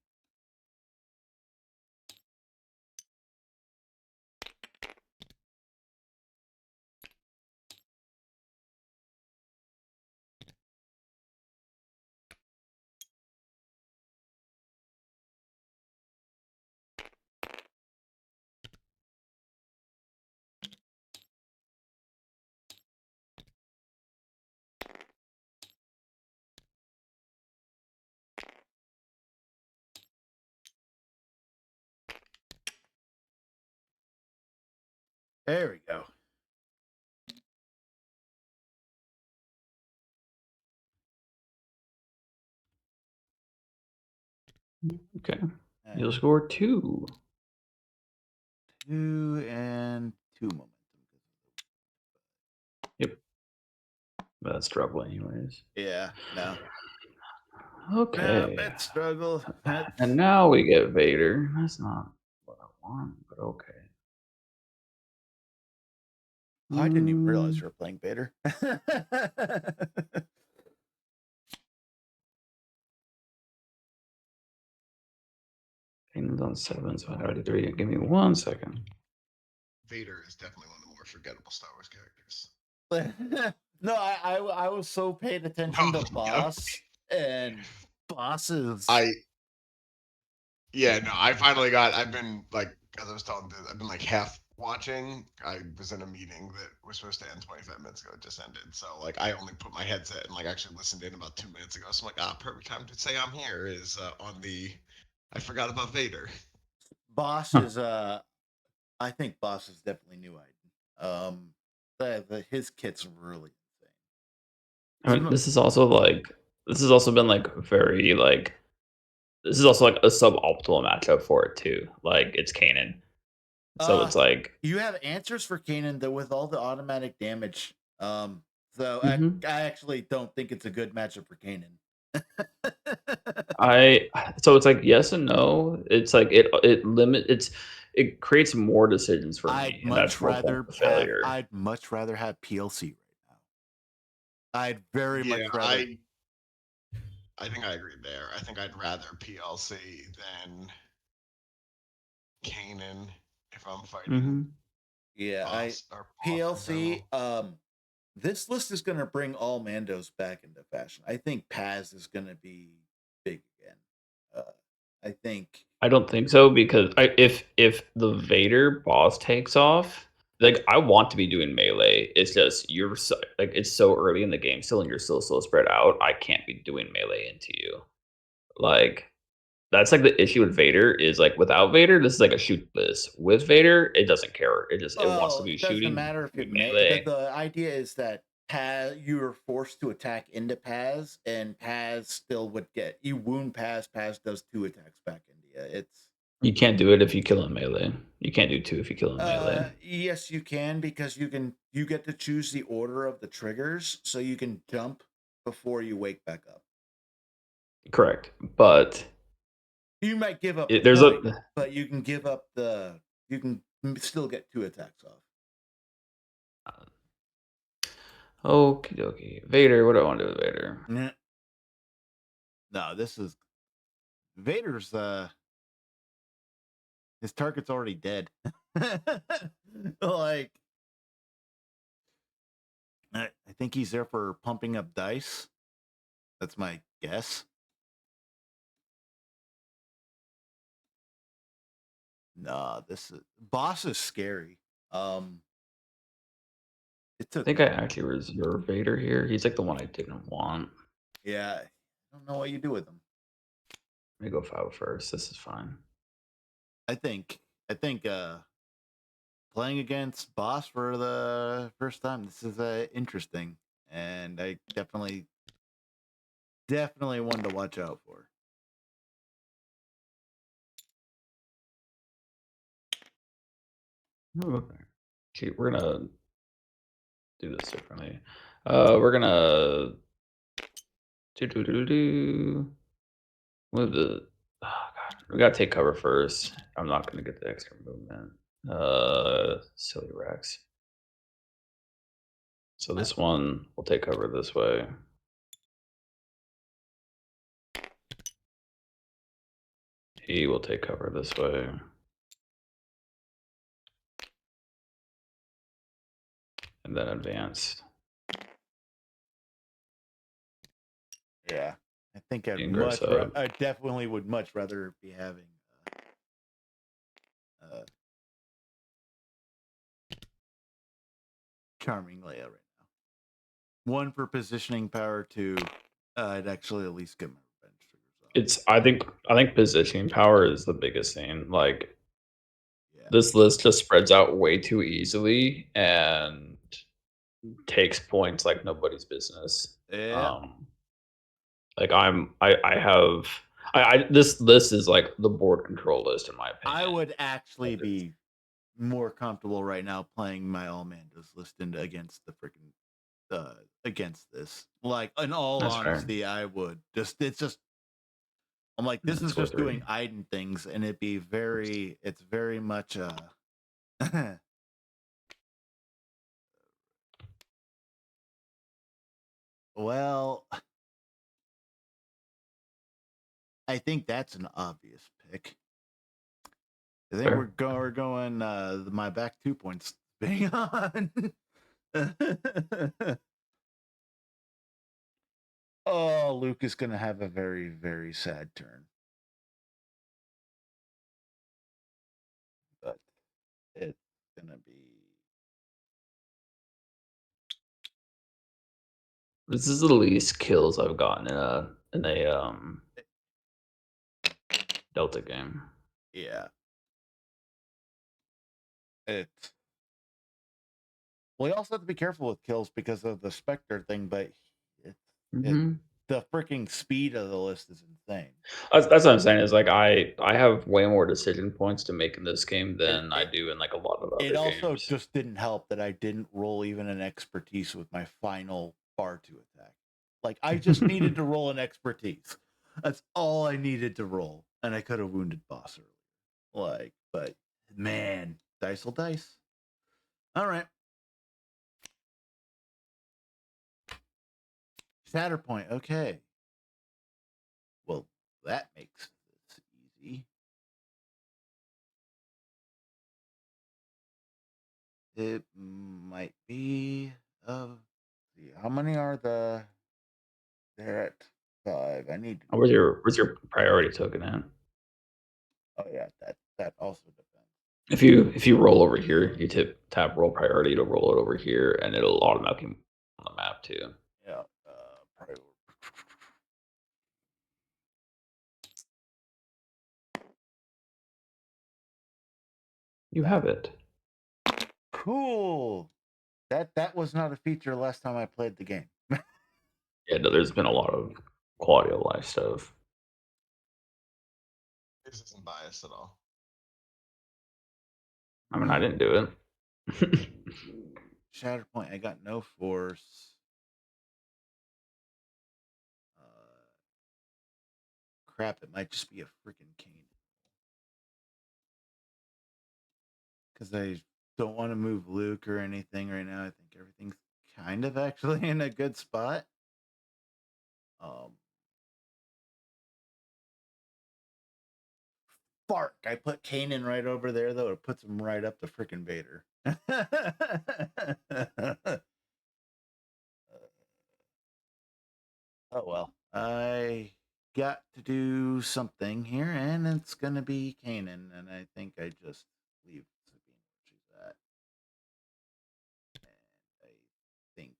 There we go. Okay. You'll score 2. 2 and 2 momentum. Yep. That's trouble anyways. Yeah, no. Okay. That's struggle. That's... And now we get Vader. That's not what I want, but okay. I didn't even realize you were playing Vader. Kingdom's on 7, so I already 3. Give me 1 second. Vader is definitely one of the more forgettable Star Wars characters. No, I was so paying attention No, to Boss and Bosses. I finally got. I've been like, as I was telling, I've been like half watching. I was in a meeting that was supposed to end 25 minutes ago. It just ended. So like, I only put my headset and like actually listened in about 2 minutes ago. So I'm like, perfect time to say I'm here is on the. I forgot about Vader. Boss is I think Boss is definitely new item. His kit's really insane. I mean, this is also been like very like this is also like a suboptimal matchup for it too. Like it's Kanan. So it's like you have answers for Kanan that with all the automatic damage. So Mhm. I actually don't think it's a good matchup for Kanan. So it's like yes and no. It's like it creates more decisions for me, and that's more points of failure. I'd much rather have PLC right now. I'd very much rather. I think I agree there. I think I'd rather PLC than Kanan if I'm fighting. Mhm. Yeah, PLC. This list is going to bring all Mandos back into fashion. I think Paz is going to be big again. I think. I don't think so because if the Vader boss takes off, like I want to be doing melee. It's just you're so, like it's so early in the game still, and you're still so spread out. I can't be doing melee into you. Like that's like the issue with Vader is like without Vader, this is like a shoot this. With Vader, it doesn't care. It wants to Well, be it doesn't shooting matter if you melee. the idea is that you're forced to attack into Paz, and Paz still would get you wound Paz. Paz does 2 attacks back into you. It's You can't do it if you kill in melee. You can't do two if you kill in melee. yes, you can because you get to choose the order of the triggers, so you can jump before you wake back up. Correct, but You might give up the there's point, a but you can give up the you can still get 2 attacks off. okie dokie. Vader, what do I want to do with Vader? No, this is Vader's his target's already dead. Like I think he's there for pumping up dice. That's my guess. Nah, this is boss is scary. It's I think I actually reserve Vader here. He's like the one I didn't want. yeah. I don't know what you do with him. Let me go 5 first. This is fine. I think playing against boss for the first time, this is interesting, and I definitely one to watch out for. Okay. Okay, we're gonna do this differently. We're gonna move the. Oh god, we gotta take cover first. I'm not gonna get the extra movement. Silly Rex. So this one will take cover this way. He will take cover this way. And then advance. Yeah, I think I'd Ingress up. I definitely would much rather be having charming Leia right now. 1 for positioning power, 2, I'd actually at least get my revenge triggers off. It's I think positioning power is the biggest thing. Like Yeah. this list just spreads out way too easily and takes points like nobody's business. Yeah. Like I have I this list is like the board control list in my opinion. I would actually be more comfortable right now playing my all Mandas list against the freaking against this. Like in all That's fair. honesty, I would. It's just I'm like, this That's is just 4-3. doing Iden things, and it's very much well, I think that's an obvious pick. I think Fair. we're going my back 2 points being on. Oh, Luke is gonna have a very, very sad turn. But it's gonna be This is the least kills I've gotten in a Delta game. yeah. It's well, you also have to be careful with kills because of the Spectre thing, but the freaking speed of the list is insane. That's what I'm saying. Is like I have way more decision points to make in this game than I do in like a lot of other It also games. just didn't help that I didn't roll even an expertise with my final bar 2 attack. Like I just needed to roll an expertise. That's all I needed to roll, and I could have wounded boss earlier. Like, but man, dice will dice. All right. Shatterpoint. Okay. Well, that makes this easy. It might be. How many are they're at 5. I need to. Where's your priority token at? Oh yeah, that also depends. If you roll over here, you tap roll priority to roll it over here, and it'll automatically on the map too. Yeah. Priority. You have it. Cool. That was not a feature last time I played the game. Yeah, no, there's been a lot of quality of life stuff. This isn't biased at all. I mean, I didn't do it. Shatterpoint, I got no force. Crap, it might just be a freaking cane. Because I don't want to move Luke or anything right now. I think everything's kind of actually in a good spot. Fark, I put Kanan right over there, though. It puts him right up to freaking Vader. Oh, well. I got to do something here, and it's going to be Kanan. And I think I just leave Sabine where she's at. And I think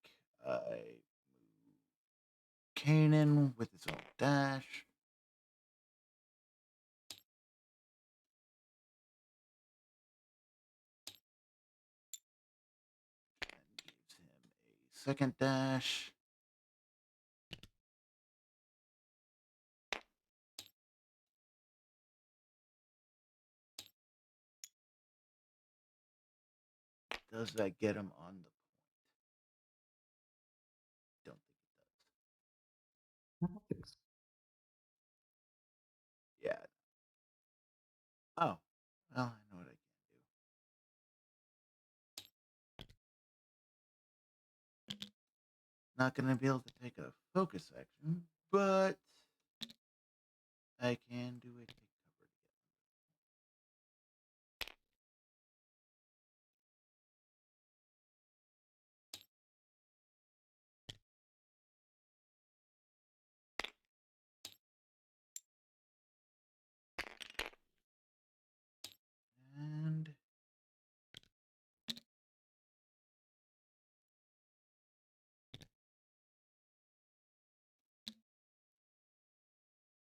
I move Kanan with his own dash. And gives him a second dash. Does that get him on the point? Don't think it does. Yeah. Oh. Well, I know what I can do. Not going to be able to take a focus action, but I can do a take cover to get. And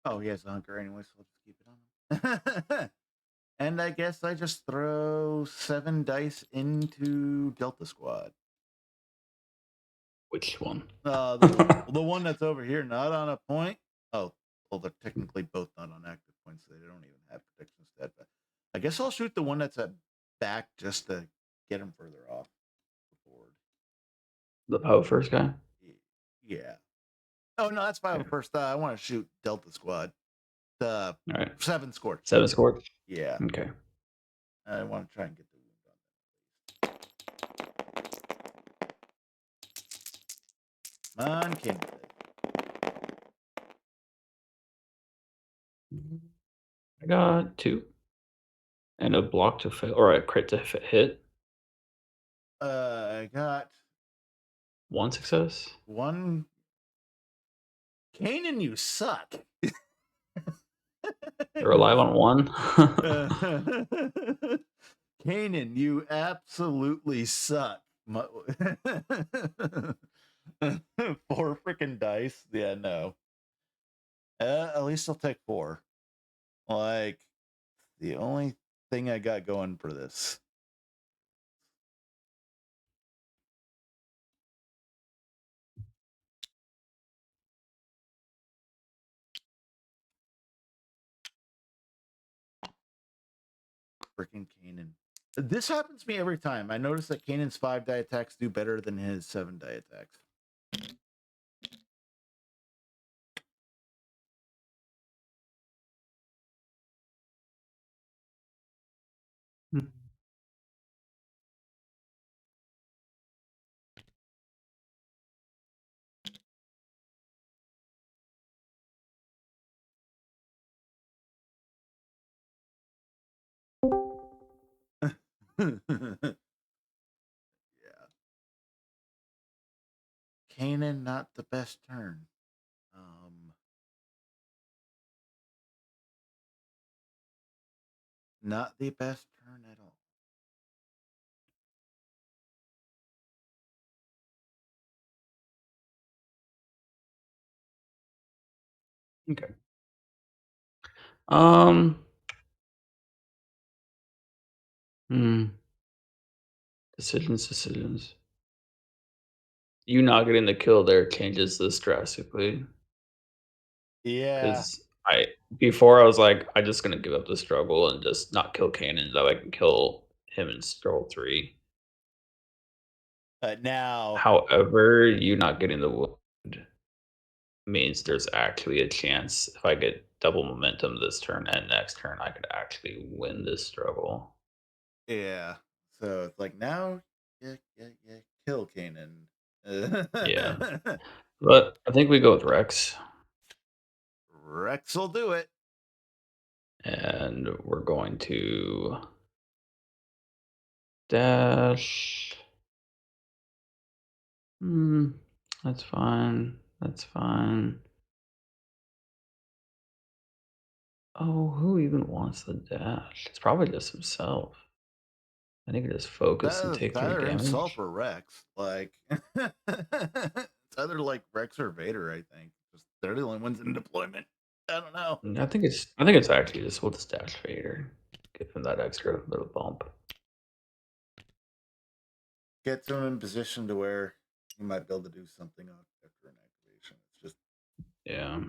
oh, he has a hunker anyway, so I'll just keep it on him. And I guess I just throw 7 dice into Delta Squad. Which one? The one that's over here, not on a point. Oh, well, they're technically both not on active points. So they don't even have protection stat. But I guess I'll shoot the one that's at back just to get him further off the board. The Poe first guy? Yeah. Oh no, that's 5 first. I want to shoot Delta Squad. All right. 7 scored. 7 scored? Yeah. Okay. I want to try and get the wound on. Come on, King. I got 2. And a block to fail, or a crit to hit. I got 1 success. 1. Kanan, you suck. You're alive on 1. Kanan, you absolutely suck. 4 freaking dice. Yeah, no. At least I'll take 4. Like, the only thing I got going for this. Freaking Kanan. This happens to me every time. I notice that Kanan's 5 die attacks do better than his 7 die attacks. Yeah. Kanan, not the best turn. Not the best turn at all. Okay. Um. Hmm. Decisions. You not getting the kill there changes this drastically. Yeah. Because before I was like, I'm just gonna give up the struggle and just not kill Kanan, so I can kill him in stroll 3. But now, However, you not getting the wound means there's actually a chance if I get double momentum this turn and next turn, I could actually win this struggle. yeah. So it's like now, yeah, kill Kanan. Yeah. But I think we go with Rex, Rex will do it. and we're going to dash. Hmm, that's fine. That's fine. Oh, who even wants the dash? It's probably just himself. I think just focus and It's take 3 either himself damage. or Rex. Like, it's either like Rex or Vader. I think just they're the only ones in deployment. I don't know. I think it's actually just we'll just dash Vader. Give him that extra little bump. Gets him in position to where he might be able to do something after an activation. It's just Yeah.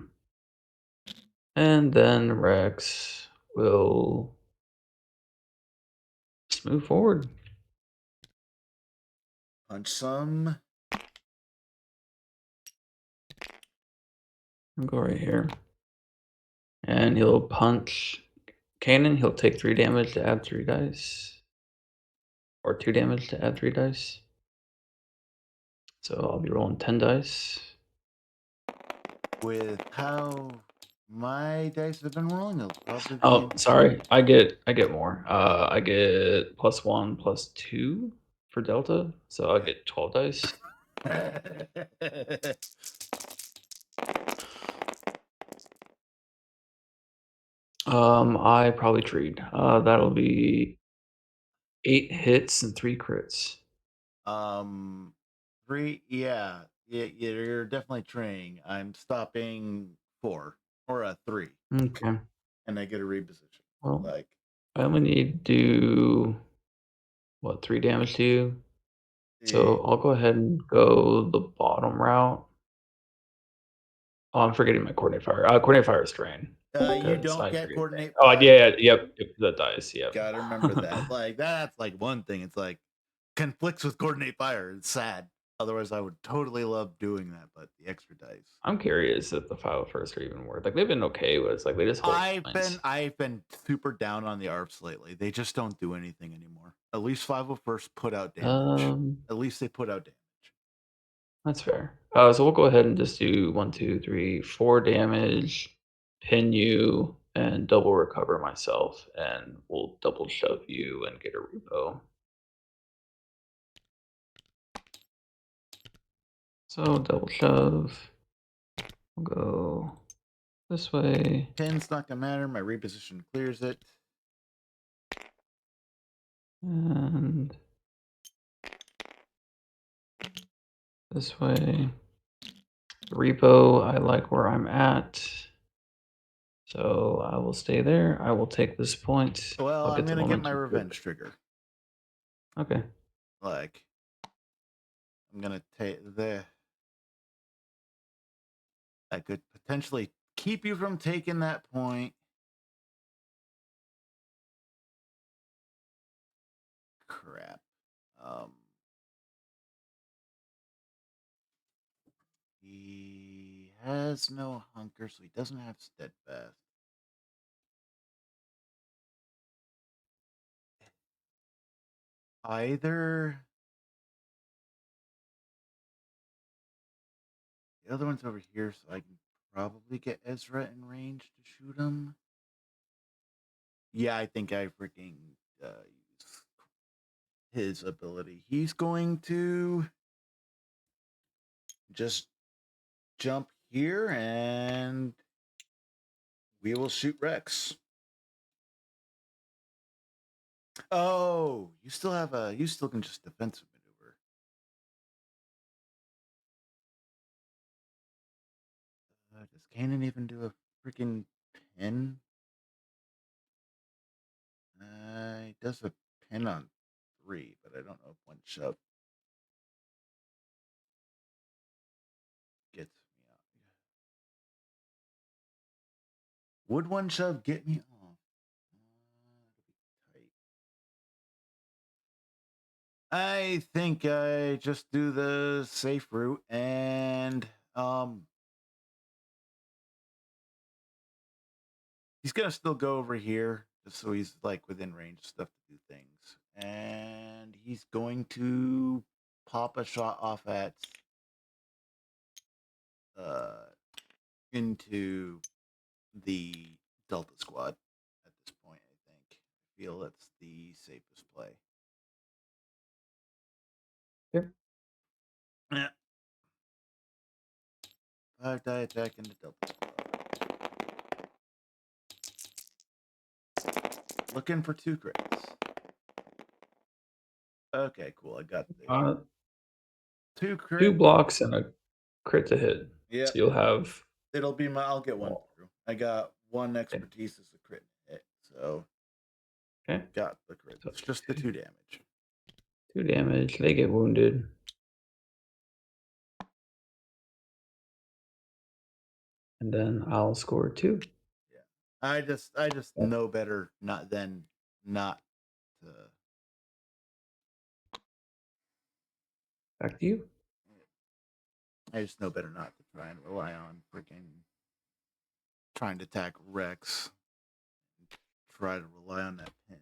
And then Rex will just move forward. punch some. I'll go right here. And he'll punch Kanan. He'll take 3 damage to add 3 dice. Or 2 damage to add 3 dice. So I'll be rolling 10 dice. With how my dice have been rolling, it'll probably be Oh, sorry. I get more. I get +1, +2 for Delta. So I get 12 dice. I probably treat. That'll be 8 hits and 3 crits. 3, yeah, you're definitely training. I'm stopping 4 or a 3, Okay. and I get a reposition. Well, Like, I only need to do what 3 damage to you. So I'll go ahead and go the bottom route. Oh, I'm forgetting my coordinate fire. Coordinate fire is strain. you 'Cause don't I get forget. coordinate Oh, fire. yeah, yep, the dice, yep. Gotta remember that. Like, that's like one thing. It's like conflicts with coordinate fire. It's sad. Otherwise, I would totally love doing that, but the extra dice. I'm curious if the 501st are even worth. Like they've been okay, but it's like they just hold points. I've been super down on the ARPs lately. They just don't do anything anymore. At least 501st put out damage. At least they put out damage. That's fair. So we'll go ahead and just do 1, 2, 3, 4 damage, pin you, and double recover myself, and we'll double shove you and get a repo. So double shove. We'll go this way. Pin's not gonna matter. My reposition clears it. And this way. Repo, I like where I'm at. So I will stay there. I will take this point. Well, I'll I'm get the gonna get my momentum. revenge trigger. Okay. Like, I'm gonna take the. I could potentially keep you from taking that point. Crap. He has no hunker, so he doesn't have steadfast. Either the other one's over here, so I can probably get Ezra in range to shoot him. Yeah, I think I freaking use his ability. He's going to just jump here and we will shoot Rex. Oh, you still have a. You still can just defensive maneuver. Does Kanan even do a freaking pin? He does a pin on 3, but I don't know if one shove gets me off. Would one shove get me off? It'll be tight. I think I just do the safe route and he's gonna still go over here just so he's like within range stuff to do things. And he's going to pop a shot off at into the Delta squad at this point, I think. I feel that's the safest play. Here. Yeah. 5 die attack into Delta squad. Looking for 2 crits. Okay, cool. I got the 2 crits. 2 blocks and a crit to hit. Yeah. So you'll have. It'll be my. I'll get 1 through. I got 1 expertise as a crit hit, so Okay. got the crit. It's just the 2 damage. 2 damage. They get wounded. And then I'll score 2. Yeah. I just know better not to. Back to you. I just know better not to try and rely on freaking trying to attack Rex. Try to rely on that pin.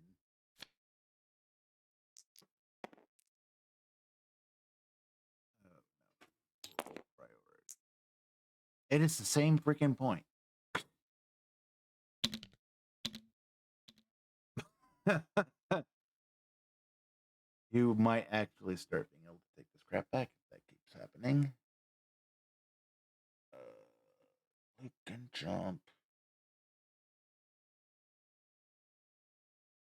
Right over it. It is the same freaking point. You might actually start being able to take this crap back if that keeps happening. We can jump.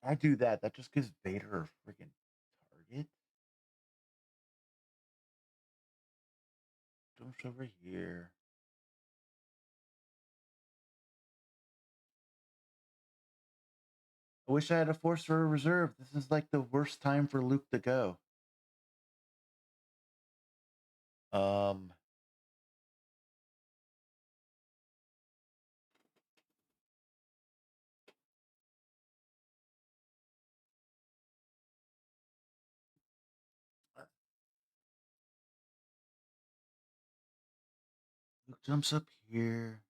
I do that. That just gives Vader a freaking target. Jumps over here. I wish I had a force for a reserve. This is like the worst time for Luke to go. Luke jumps up here.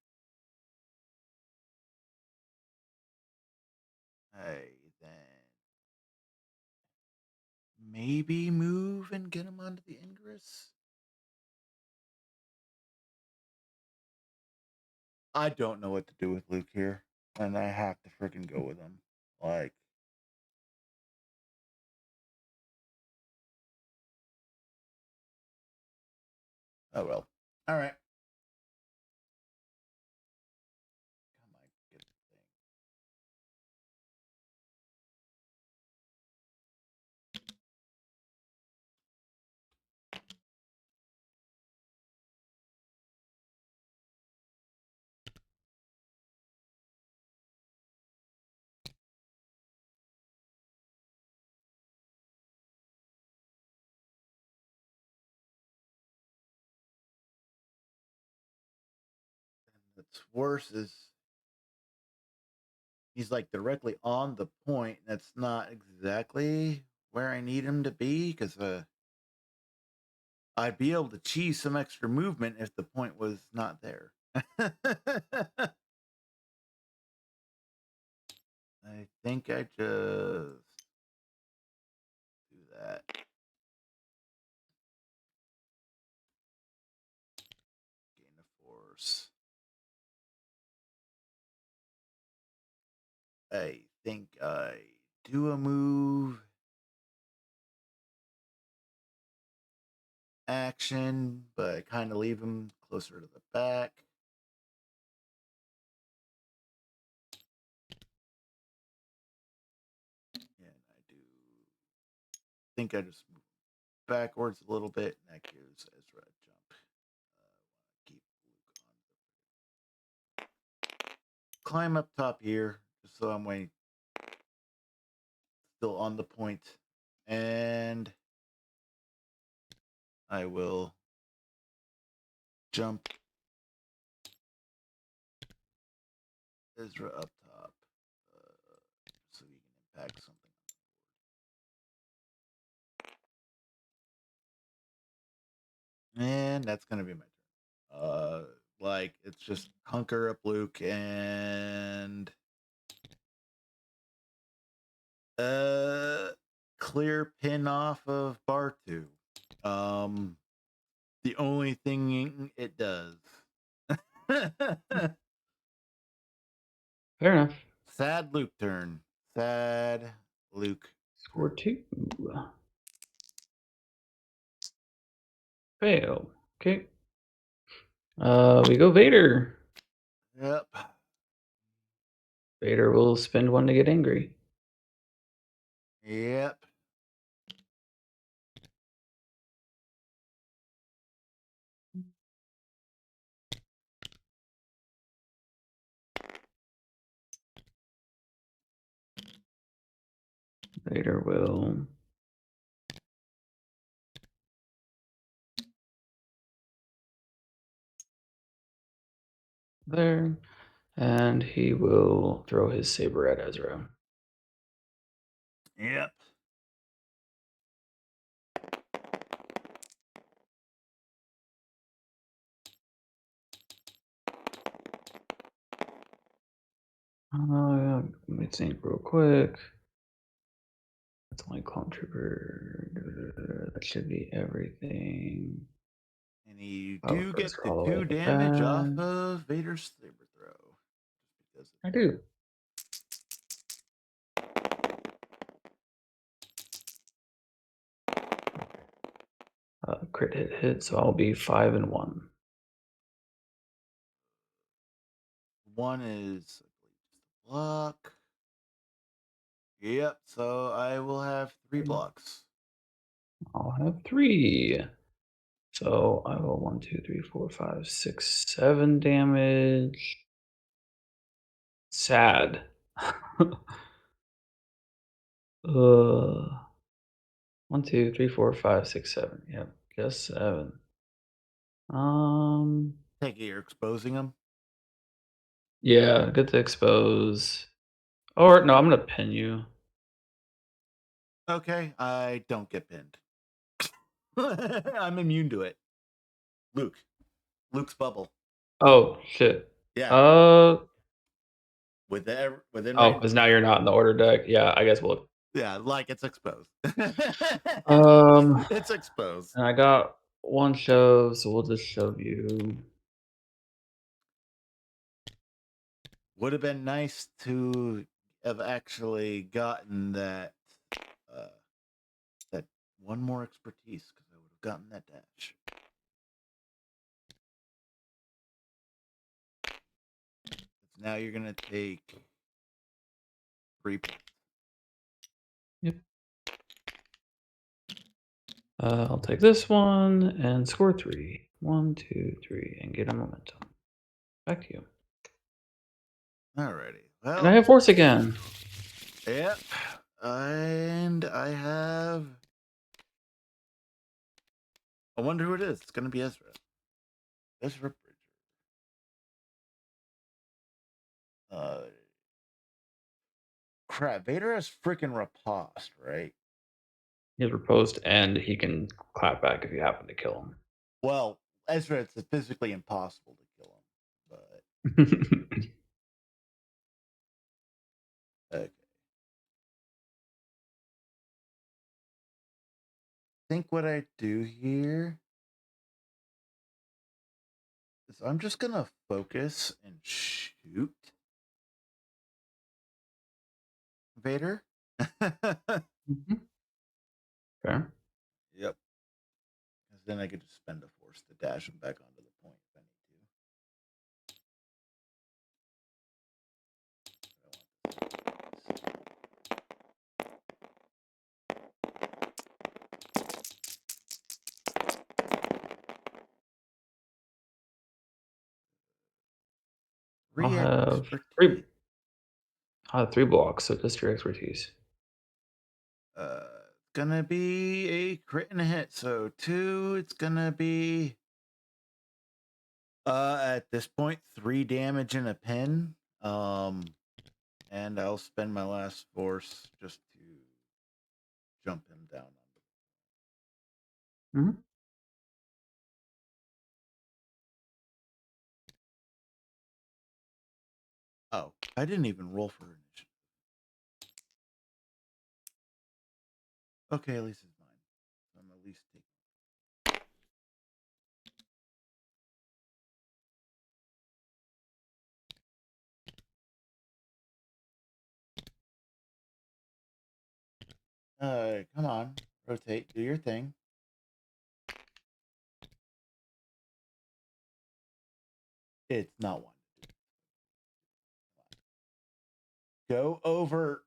Hey, then maybe move and get him onto the Ingress. I don't know what to do with Luke here, and I have to freaking go with him. Like, oh well. All right. Come on, get the thing. And what's worse is he's like directly on the point. That's not exactly where I need him to be because I'd be able to cheese some extra movement if the point was not there. I think I just do that. Gain of force. I think I do a move. Action, but I kind of leave him closer to the back. And I do think I just moved backwards a little bit, and that gives Ezra a jump. Keep Luke on. Climb up top here, just so I'm waiting. Still on the point, and I will jump Ezra up top, so he can impact something. And that's gonna be my turn. Like it's just hunker up Luke and clear pin off of bar 2. The only thing it does. Fair enough. Sad Luke turn. Sad Luke. Score 2. Fail. Okay. We go Vader. Yep. Vader will spend 1 to get angry. Yep. Vader will there, and he will throw his saber at Ezra. Yep. Let me think real quick. That's only clone trooper. That should be everything. And you Oh, do get first the all the way 2 to damage off that. of Vader's saber throw. Because I do. Crit hit, so I'll be 5 and 1. 1 is, I believe, just a block. Yep, so I will have 3 blocks. I'll have 3. So I will 1, 2, 3, 4, 5, 6, 7 damage. Sad. uh, 1, 2, 3, 4, 5, 6, 7. Yep, just 7. Take it you're exposing them. Yeah, good to expose. Or no, I'm gonna pin you. Okay, I don't get pinned. I'm immune to it. Luke's bubble. Oh shit. Yeah, within Oh, range. because now you're not in the order deck. Yeah, I guess we'll. Yeah, like it's exposed. Um, It's exposed. and I got 1 shove, so we'll just shove you. Would have been nice to have actually gotten that that 1 more expertise, because I would have gotten that dash. Now you're gonna take 3 points. Yep. I'll take this one and score 3. 1, 2, 3, and get a momentum. Back to you. Alrighty. And I Well, have force again. yep. And I have. I wonder who it is. It's gonna be Ezra. Ezra Bridger. Crap. Vader has freaking riposte, right? He has riposte, and he can clap back if you happen to kill him. Well, Ezra, it's physically impossible to kill him, but okay. I think what I do here is I'm just gonna focus and shoot Vader. Fair. Yep. Because then I could just spend a force to dash him back onto the point if I need I'll have expertise. I'll have 3 blocks, so just your expertise. Gonna be a crit and a hit. So 2, it's gonna be at this point 3 damage and a pin. And I'll spend my last force just to jump him down. Mhm. Oh, I didn't even roll for initiative. Okay, at least it's mine. I'm at least taking. Come on, rotate, do your thing. It's not one. Go over.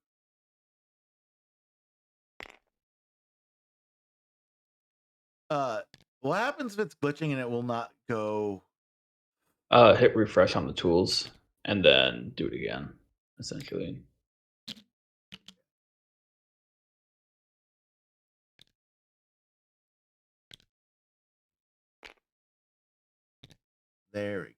What happens if it's glitching and it will not go? Hit refresh on the tools and then do it again, essentially. There we go.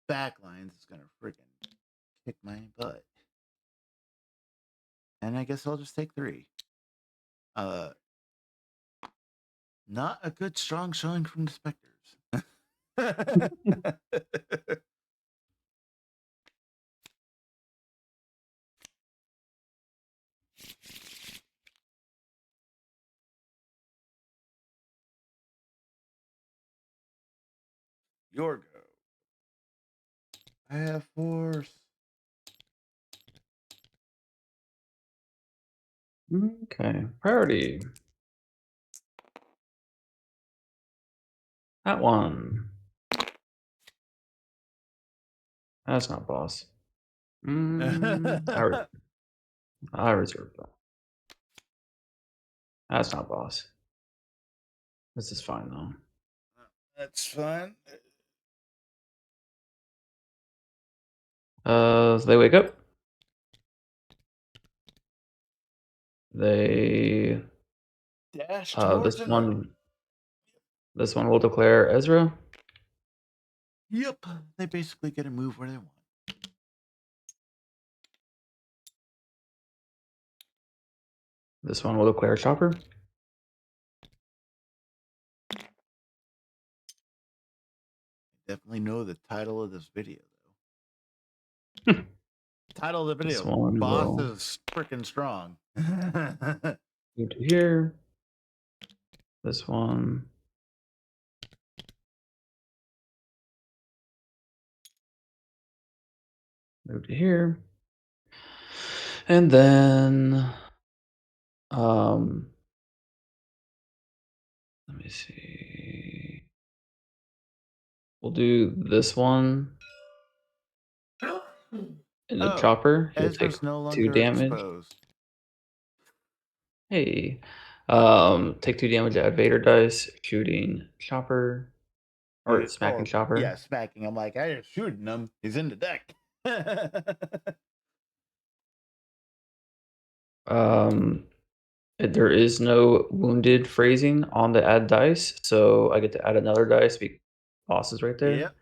Backlines is gonna freaking kick my butt. And I guess I'll just take 3. Not a good strong showing from the specters. Your go. I have force. Okay, priority. That one. That's not boss. I reserve that. That's not boss. This is fine though. That's fine. So they wake up. They Dash towards this him. one will declare Ezra. Yep. They basically get to move where they want. This one will declare Chopper. Definitely know the title of this video, though. Title of the This video: one Boss will is freaking strong. move to here. This one. Move to here. And then let me see. We'll do this one in the chopper. He'll take Ezra's no 2 longer damage. exposed. Hey. Take 2 damage, add Vader dice, shooting chopper. Or smacking chopper. Yeah, smacking. I'm like, I just shooting him. He's in the deck. There is no wounded phrasing on the add dice, so I get to add another dice because boss is right there. Yep.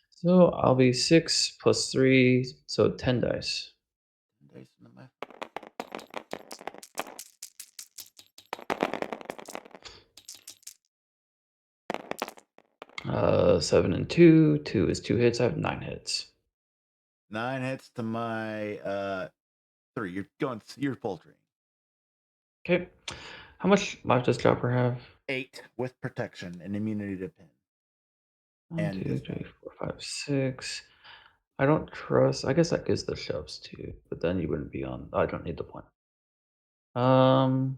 So I'll be 6 plus 3, so 10 dice. Dice in the 7 and 2. 2 is 2 hits. I have 9 hits. 9 hits to my 3. You're poultry. Okay. How much life does Chopper have? 8 with protection and immunity to pin. 1, And 2, 3, disadvantage. 4, 5, 6. I don't trust. I guess that gives the shoves too, but then you wouldn't be on. I don't need the point. Or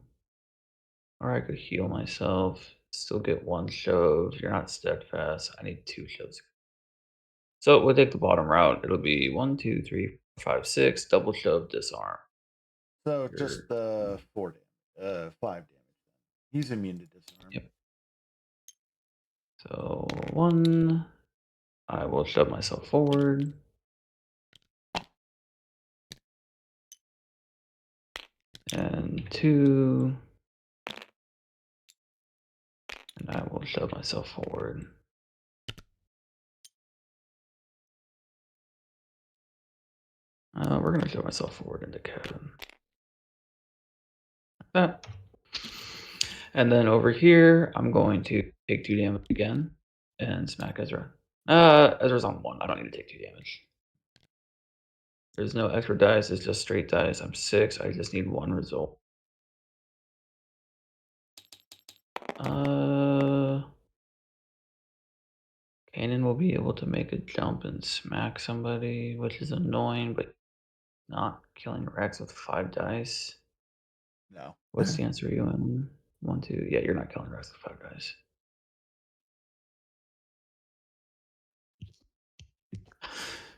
I could heal myself. Still get 1 shove. You're not steadfast. I need 2 shoves. So we'll take the bottom route. It'll be 1, 2, 3, 4, 5, 6. Double shove, disarm. So just Sure. 4 damage, 5 damage. He's immune to disarm. Yep. So 1, I will shove myself forward. And 2, and I will shove myself forward. We're gonna shove myself forward into Kevin. Like that. And then over here, I'm going to take 2 damage again and smack Ezra. Ezra's on 1. I don't need to take 2 damage. There's no extra dice. It's just straight dice. I'm 6. I just need 1 result. Kanan will be able to make a jump and smack somebody, which is annoying, but not killing Rex with 5 dice. No. What's the answer you in? 1, 2. Yeah, you're not killing Rex with 5 dice.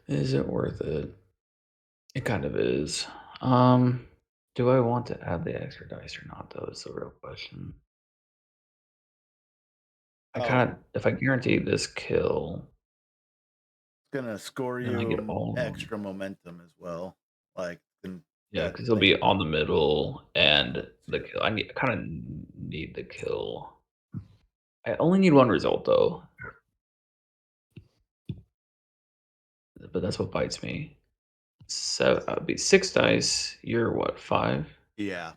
Is it worth it? It kind of is. Do I want to add the extra dice or not, though, is the real question. If I guarantee this kill, It's gonna score then I get you all of them. extra momentum as well. Like, Yeah, that because he'll thing. be on the middle and the kill. I kind of need the kill. I only need 1 result, though. But that's what bites me. It'd be 6 dice. You're what, 5? Yeah.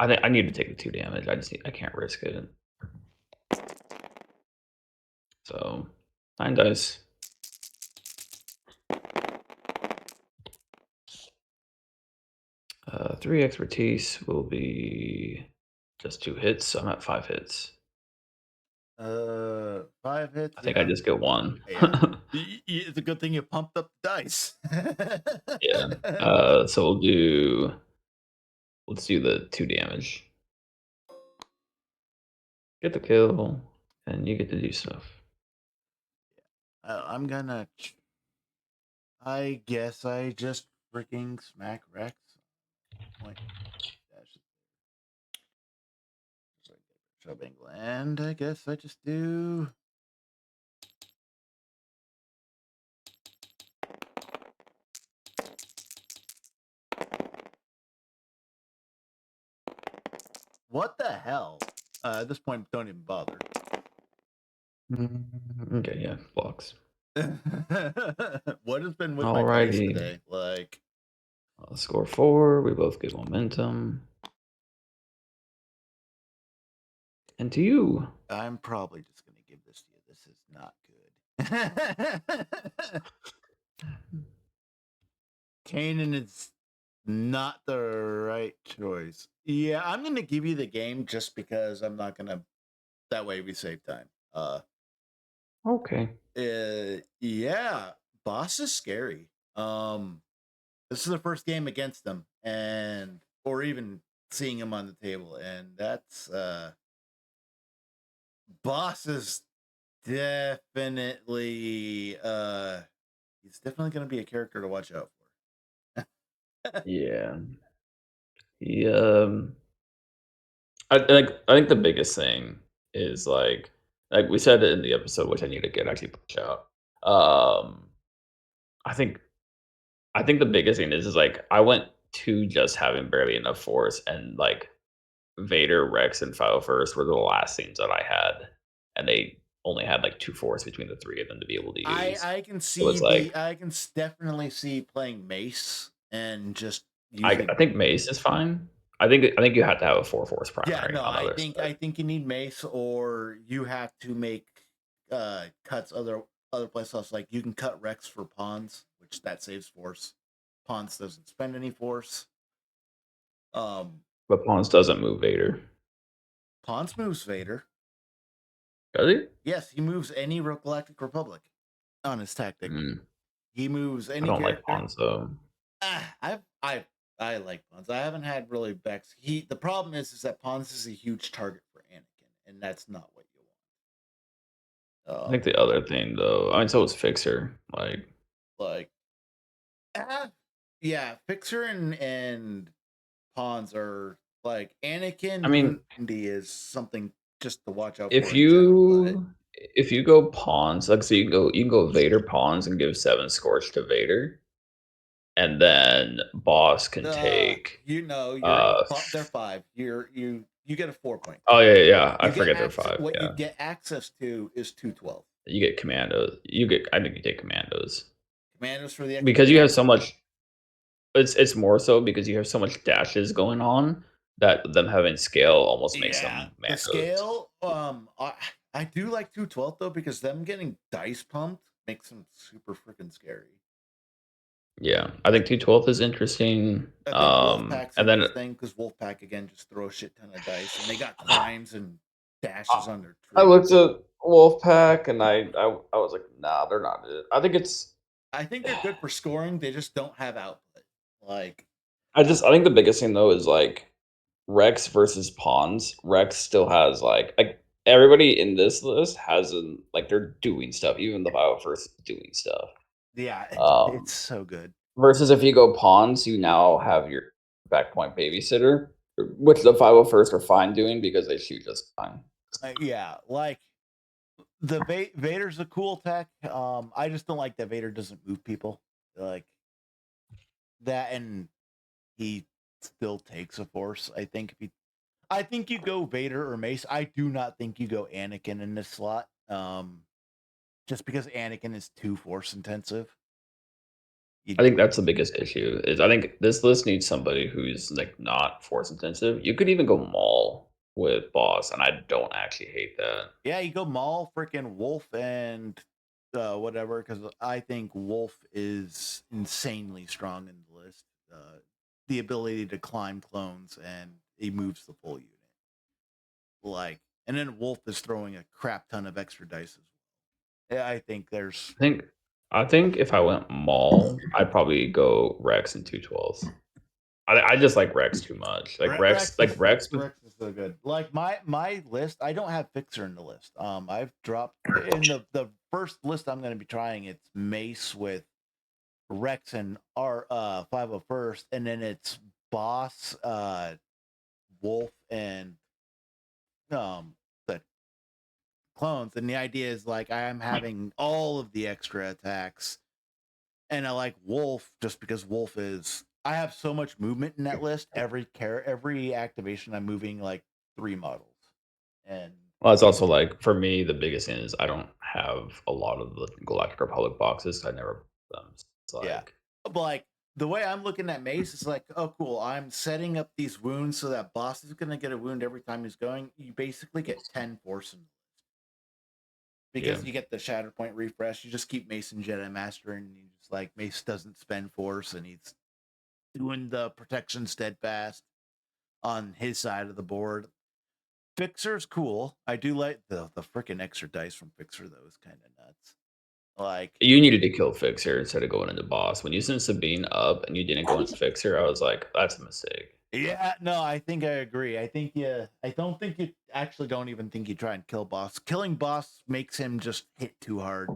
I need to take the 2 damage. I can't risk it. So 9 dice. 3 expertise will be just 2 hits. So I'm at 5 hits. 5 hits. I think I just get 1. Yeah. It's a good thing you pumped up the dice. Yeah. So let's do the 2 damage. Get the kill, and you get to do stuff. I'm gonna. I guess I just freaking smack Rex. Point. Shoving land. I guess I just do. What the hell? At this point, don't even bother. Okay, yeah, blocks. What has been with my dice Alrighty. today? Like, Score 4. We both get momentum. And to you. I'm probably just gonna give this to you. This is not good. Kanan is not the right choice. Yeah, I'm gonna give you the game just because I'm not gonna. That way we save time. Okay. Yeah, boss is scary. This is the first game against him, and or even seeing him on the table, and that's boss is definitely he's definitely going to be a character to watch out for. Yeah. Yeah. I think the biggest thing is like we said it in the episode, which I need to get actually push out. I think the biggest thing is like I went to just having barely enough force, and like Vader, Rex, and File First were the last things that I had, and they only had like 2 force between the 3 of them to be able to use. I can So it's see like I can definitely see playing Mace and just I using. think Mace is fine. I think you have to have a 4 force primary No, on the I other think side. you need Mace, or you have to make cuts other places. Like you can cut Rex for pawns, which that saves force. Pawns doesn't spend any force. But Pawns doesn't move Vader. Pawns moves Vader. Does he? Yes, he moves any Galactic Republic on his tactic. He moves any I don't character. like Pawns though. I like Pawns. I haven't had really Bex. The problem is that Pawns is a huge target for Anakin, and that's not what you I think the other thing though, I mean, so was Fixer. Like, yeah, Fixer and Pawns are like Anakin. I mean, Wundi is something just to watch out if for in general. But if you go pawns, like so you can go Vader pawns and give 7 scorch to Vader, and then boss can take they're 5. You get a 4-point. oh yeah, I You get forget they're access, 5. what you Yeah. get access to is 212. You get commandos. I think you take commandos. Commandos for the extra Because you have damage. so much it's more so because you have so much dashes going on that them having scale almost makes them The mandos. scale. I do like 212 though, because them getting dice pumped makes them super freaking scary. Yeah, I think 212 is interesting. I think Wolfpack's And then interesting because Wolfpack again just throw a shit ton of dice, and they got climbs and dashes on their I tree. looked at Wolfpack and I was like, nah, they're not it. I think they're good for scoring. They just don't have output. Like, I think the biggest thing though is like Rex versus Pawns. Rex still has like everybody in this list has like they're doing stuff. Even the Bio first is doing stuff. yeah, Um, it's so good. Versus if you go Pawns, you now have your backpoint babysitter, which the 501st are fine doing because they shoot just fine. Yeah, like the Vader's a cool tech. I just don't like that Vader doesn't move people like that, and he still takes a force. I think you go Vader or Mace. I do not think you go Anakin in this slot. Just because Anakin is too force intensive. I think that's the biggest issue. Is I think this list needs somebody who's like not force intensive. You could even go Maul with boss, and I don't actually hate that. Yeah, you go Maul, freaking Wolf, and whatever, because I think Wolf is insanely strong in the list. The ability to climb clones, and he moves the full unit. Like, and then Wolf is throwing a crap ton of extra dice as well. Yeah, I think there's. I think if I went Maul, I'd probably go Rex and 212s. I just like Rex too much. Like Rex Rex is so good. Like my list, I don't have Fixer in the list. I've dropped in the first list I'm going to be trying. It's Mace with Rex and R 501st, and then it's Boss, Wolf, and the clones. And the idea is like I am having all of the extra attacks, and I like Wolf just because Wolf is. I have so much movement in that list. Every activation, I'm moving like 3 models, and Well, it's also like for me, the biggest thing is I don't have a lot of the Galactic Republic boxes. I never put them. It's like yeah. But like the way I'm looking at Mace is like, oh cool, I'm setting up these wounds so that boss is gonna get a wound every time he's going. You basically get 10 force in the list. Because you get the Shatterpoint refresh, you just keep Mace and Jedi Master, and you just like Mace doesn't spend force, and he's doing the protection steadfast on his side of the board. Fixer's cool. I do like the freaking extra dice from Fixer though, is kind of nuts. Like, you needed to kill Fixer instead of going into boss. When you sent Sabine up and you didn't go into Fixer, I was like, that's a mistake. yeah, no, I think I agree. I don't think you actually don't even think you try and kill boss. Killing boss makes him just hit too hard.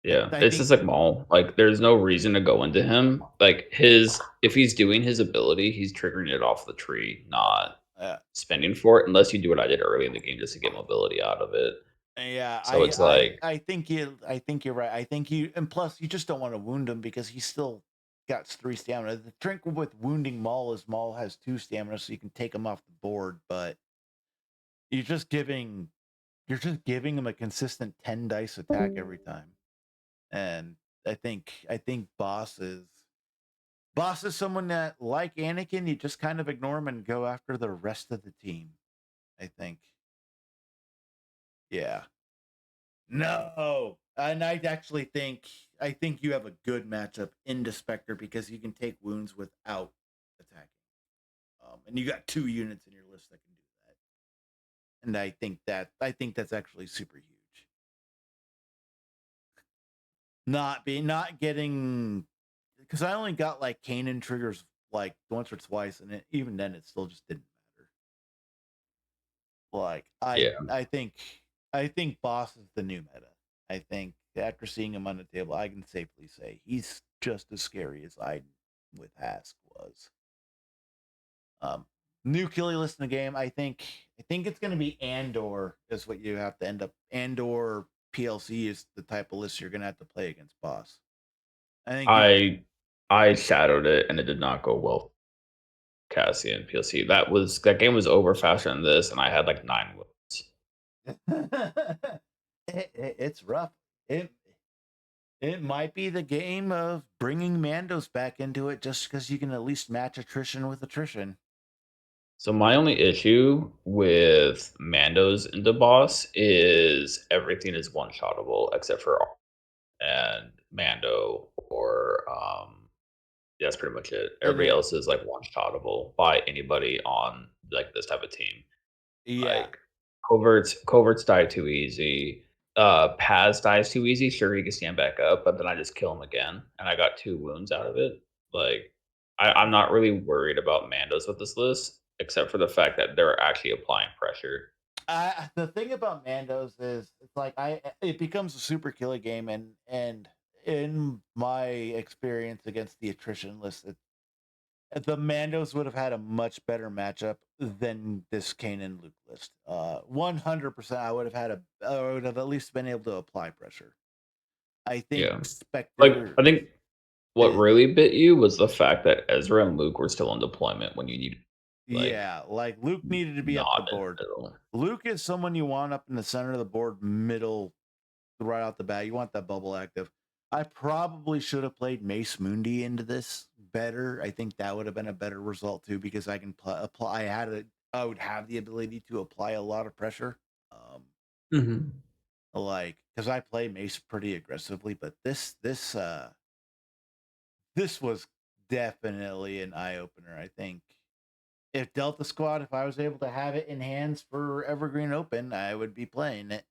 Yeah, it's just like Maul. Like, there's no reason to go into him. Like if he's doing his ability, he's triggering it off the tree, not spending for it. Unless you do what I did early in the game just to get mobility out of it. Yeah, so it's like I think you're right. I think and plus you just don't want to wound him because he's still got 3 stamina. The trick with wounding Maul is Maul has 2 stamina, so you can take him off the board, but you're just giving him a consistent 10 dice attack every time. And I think Boss is someone that, like Anakin, you just kind of ignore him and go after the rest of the team. I think. Yeah. No. And I think you have a good matchup into Spectre because you can take wounds without attacking. And you got 2 units in your list that can do that. And I think that's actually super huge. Not getting, because I only got like Kanan triggers like once or twice, and even then it still just didn't matter. Like I think I think Boss is the new meta. I think after seeing him on the table, I can safely say he's just as scary as I with Hask was. New killy list in the game. I think it's going to be Andor is what you have to end up. Andor PLC is the type of list you're going to have to play against Boss. I think I shadowed it and it did not go well. Cassian PLC. That game was over faster than this, and I had like 9 wins. it's rough. It might be the game of bringing Mandos back into it just because you can at least match attrition with attrition. So my only issue with Mando's into boss is everything is one shotable except for and Mando or that's pretty much it. Everybody else is like one shotable by anybody on like this type of team. Yeah. Like coverts die too easy. Paz dies too easy. Sure, he can stand back up, but then I just kill him again, and I got 2 wounds out of it. Like, I'm not really worried about Mandos with this list, except for the fact that they're actually applying pressure. The thing about Mandos is it's like it becomes a super killer game, and in my experience against the attrition list, the Mandos would have had a much better matchup than this Kane and Luke list. 100%, I would have at least been able to apply pressure. I think Yeah. Spectre. I think what really bit you was the fact that Ezra and Luke were still in deployment when you need. Like Luke needed to be up the board. Luke is someone you want up in the center of the board, middle, right out the bat. You want that bubble active. I probably should have played Mace Mundi into this better. I think that would have been a better result too, because I can apply. I would have the ability to apply a lot of pressure. Like because I play Mace pretty aggressively, but this was definitely an eye opener. I think if Delta Squad, if I was able to have it in hands for Evergreen Open, I would be playing it.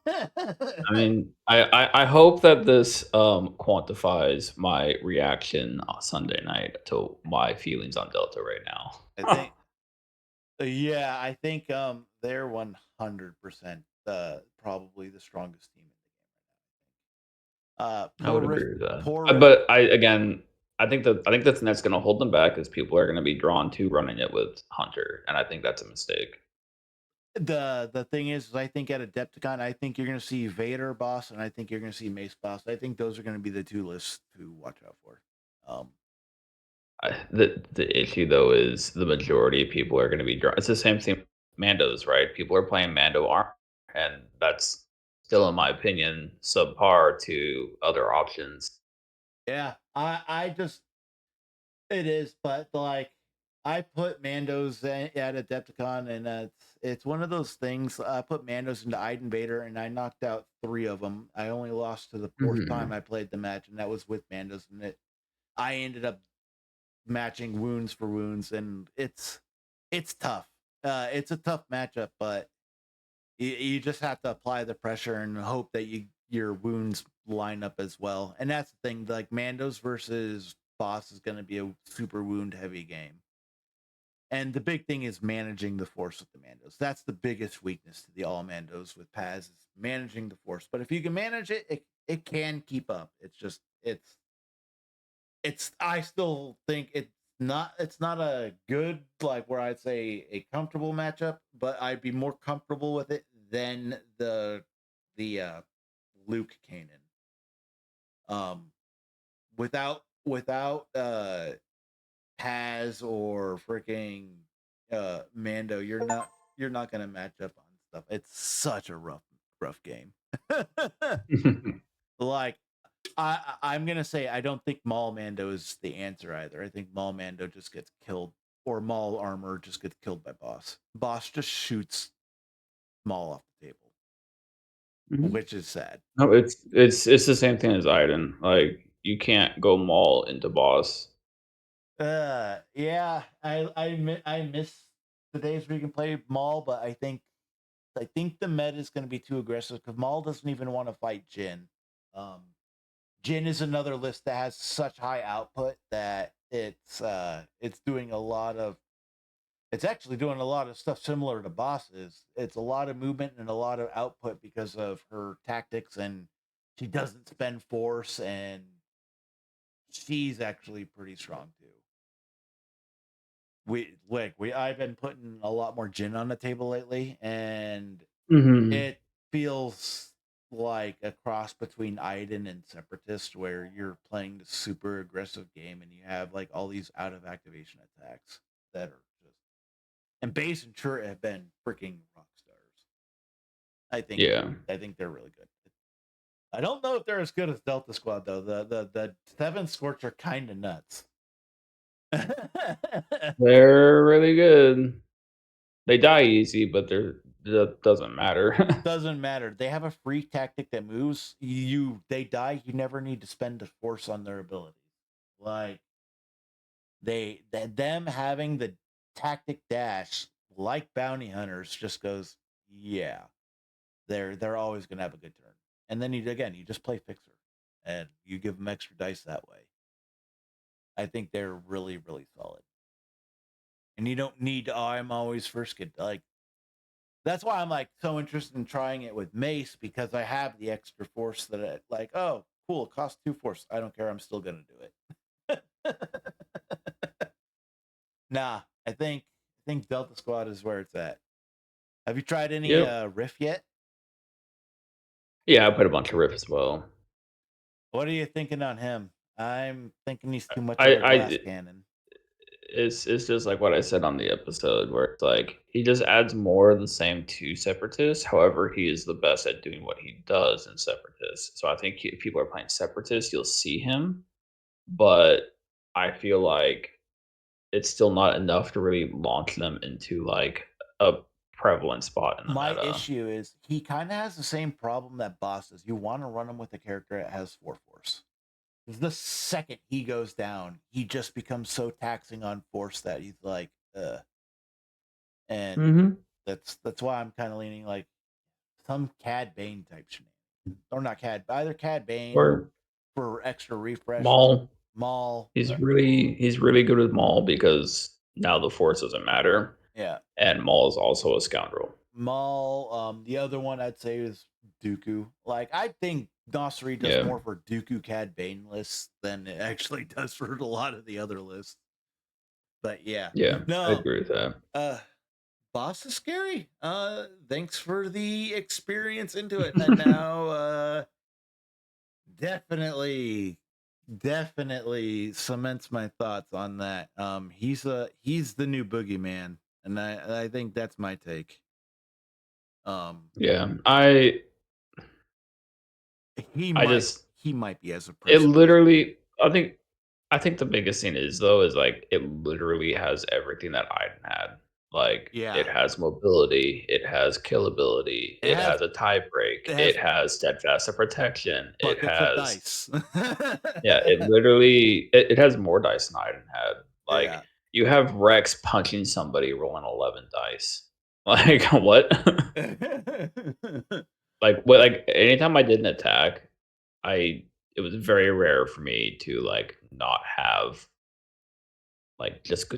I mean, I hope that this quantifies my reaction on Sunday night to my feelings on Delta right now. I think, I think they're 100% probably the strongest team in the game right now. I would agree with that. But I think that's that's going to hold them back because people are going to be drawn to running it with Hunter, and I think that's a mistake. The thing is, I think at Adepticon, I think you're going to see Vader boss, and I think you're going to see Mace boss. I think those are going to be the 2 lists to watch out for. The issue though is the majority of people are going to be drawn. It's the same thing with Mandos, right? People are playing Mando Armor, and that's still, in my opinion, subpar to other options. Yeah, I just it is, but like I put Mandos at Adepticon, and it's one of those things. I put Mandos into Iden Vader, and I knocked out 3 of them. I only lost to the 4th time I played the match, and that was with Mandos, and I ended up matching wounds for wounds, and it's tough. It's a tough matchup, but you just have to apply the pressure and hope that your wounds line up as well. And that's the thing, like Mandos versus Boss is going to be a super wound heavy game. And the big thing is managing the force with the Mandos. That's the biggest weakness to the all Mandos with Paz, is managing the force. But if you can manage it, it can keep up. It's just I still think it's not a good, like, where I'd say a comfortable matchup, but I'd be more comfortable with it than the Luke Kanan. Without Paz or freaking Mando, you're not gonna match up on stuff. It's such a rough game. Like I'm gonna say I don't think Maul Mando is the answer either. I think Maul Mando just gets killed, or Maul Armor just gets killed by Boss. Boss just shoots Maul off the table, which is sad. No, it's the same thing as Iden. Like, you can't go Maul into Boss. Yeah, I miss the days where you can play Maul, but I think the meta is going to be too aggressive because Maul doesn't even want to fight Jin. Jin is another list that has such high output that it's doing a lot of It's actually doing a lot of stuff similar to bosses. It's a lot of movement and a lot of output because of her tactics, and she doesn't spend force, and she's actually pretty strong too. I've been putting a lot more gin on the table lately, and it feels like a cross between Aiden and Separatist, where you're playing the super aggressive game and you have like all these out of activation attacks that are just, and base and Chur have been freaking rock stars. I think they're really good. I don't know if they're as good as Delta Squad though. The 7 Scorch are kind of nuts. They're really good. They die easy, but that doesn't matter. Doesn't matter. They have a free tactic that moves. They die. You never need to spend a force on their abilities. Like them having the tactic dash like bounty hunters just goes, yeah. They're always gonna have a good turn. And then you just play fixer and you give them extra dice that way. I think they're really, really solid. And you don't need I'm always first kid. Like that's why I'm like so interested in trying it with Mace, because I have the extra force that it like, oh, cool, it costs 2 force. I don't care, I'm still gonna do it. Nah, I think Delta Squad is where it's at. Have you tried any Riff yet? Yeah, I put a bunch of Riff as well. What are you thinking on him? I'm thinking he's too much of a glass cannon. It's just like what I said on the episode, where it's like he just adds more of the same to Separatist. However, he is the best at doing what he does in Separatist. So I think if people are playing Separatist, you'll see him. But I feel like it's still not enough to really launch them into like a prevalent spot in the My meta. issue is he kind of has the same problem that Boss does. You want to run him with a character that has 4 force. The second he goes down, he just becomes so taxing on force that he's like, and that's why I'm kind of leaning like some Cad Bane type shenanigans, or not Cad, either Cad Bane Or for extra refresh. Maul. He's really good with Maul because now the force doesn't matter. Yeah, and Maul is also a scoundrel. Maul. The other one I'd say is Dooku. Like I think Nossery does more for Dooku Cad Bane lists than it actually does for a lot of the other lists. But yeah, I agree with that. Boss is scary. Thanks for the experience into it, and now definitely cements my thoughts on that. He's the new boogeyman, and I think that's my take. He might be as oppressive. It literally, I think the biggest thing is like it literally has everything that Aiden had. Like it has mobility, it has kill ability, it has a tie break, it has steadfast of protection, it has dice. it literally it has more dice than Aiden had. Like you have Rex punching somebody rolling 11 dice. Like what? like anytime I did an attack, it was very rare for me to like not have like just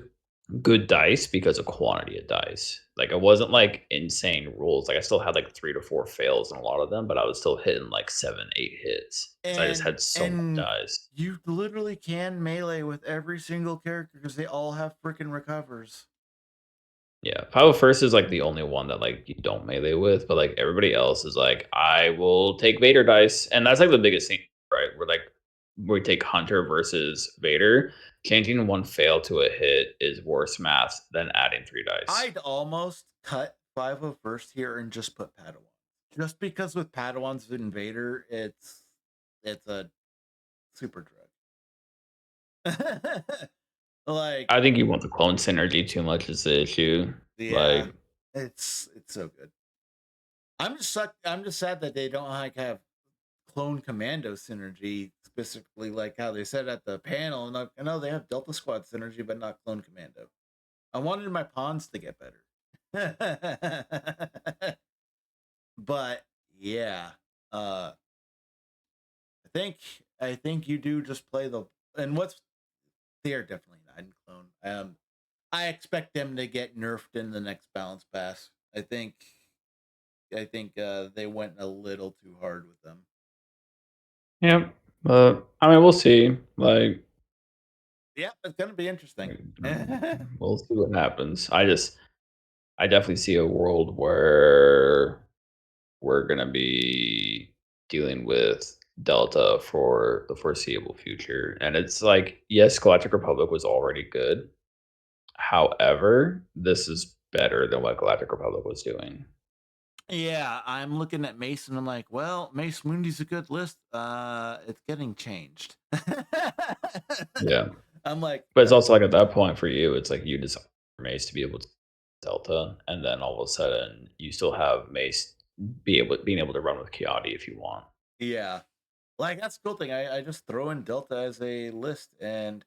good dice because of quantity of dice. Like it wasn't like insane rules. Like I still had like 3 to 4 fails in a lot of them, but I was still hitting like 7, 8 hits. Because I just had so much dice. You literally can melee with every single character because they all have freaking recovers. Yeah, Power First is like the only one that like you don't melee with, but like everybody else is like, I will take Vader dice, and that's like the biggest thing, right? We take Hunter versus Vader. Changing one fail to a hit is worse math than adding 3 dice. I'd almost cut 501st here and just put Padawan, just because with Padawans in Vader, it's a super drug. Like I think you want the clone synergy too much is the issue. Yeah, like it's so good. I'm just sad that they don't like have clone commando synergy, specifically like how they said at the panel. And I know they have Delta Squad synergy, but not clone commando. I wanted my pawns to get better. But yeah, I think you do just play they are definitely not in clone. I expect them to get nerfed in the next balance pass. I think they went a little too hard with them. Yeah, but I mean, we'll see. Like, Yeah, it's gonna be interesting. we'll see what happens. I definitely see a world where we're gonna be dealing with Delta for the foreseeable future, and it's like, yes, Galactic Republic was already good. However, this is better than what Galactic Republic was doing. Yeah, I'm looking at Mace and I'm like, well, Mace Mundi's a good list. It's getting changed. Yeah. I'm like, But it's also like at that point for you, it's like you design Mace to be able to Delta, and then all of a sudden you still have Mace being able to run with Kiadi if you want. yeah, like that's the cool thing. I just throw in Delta as a list, and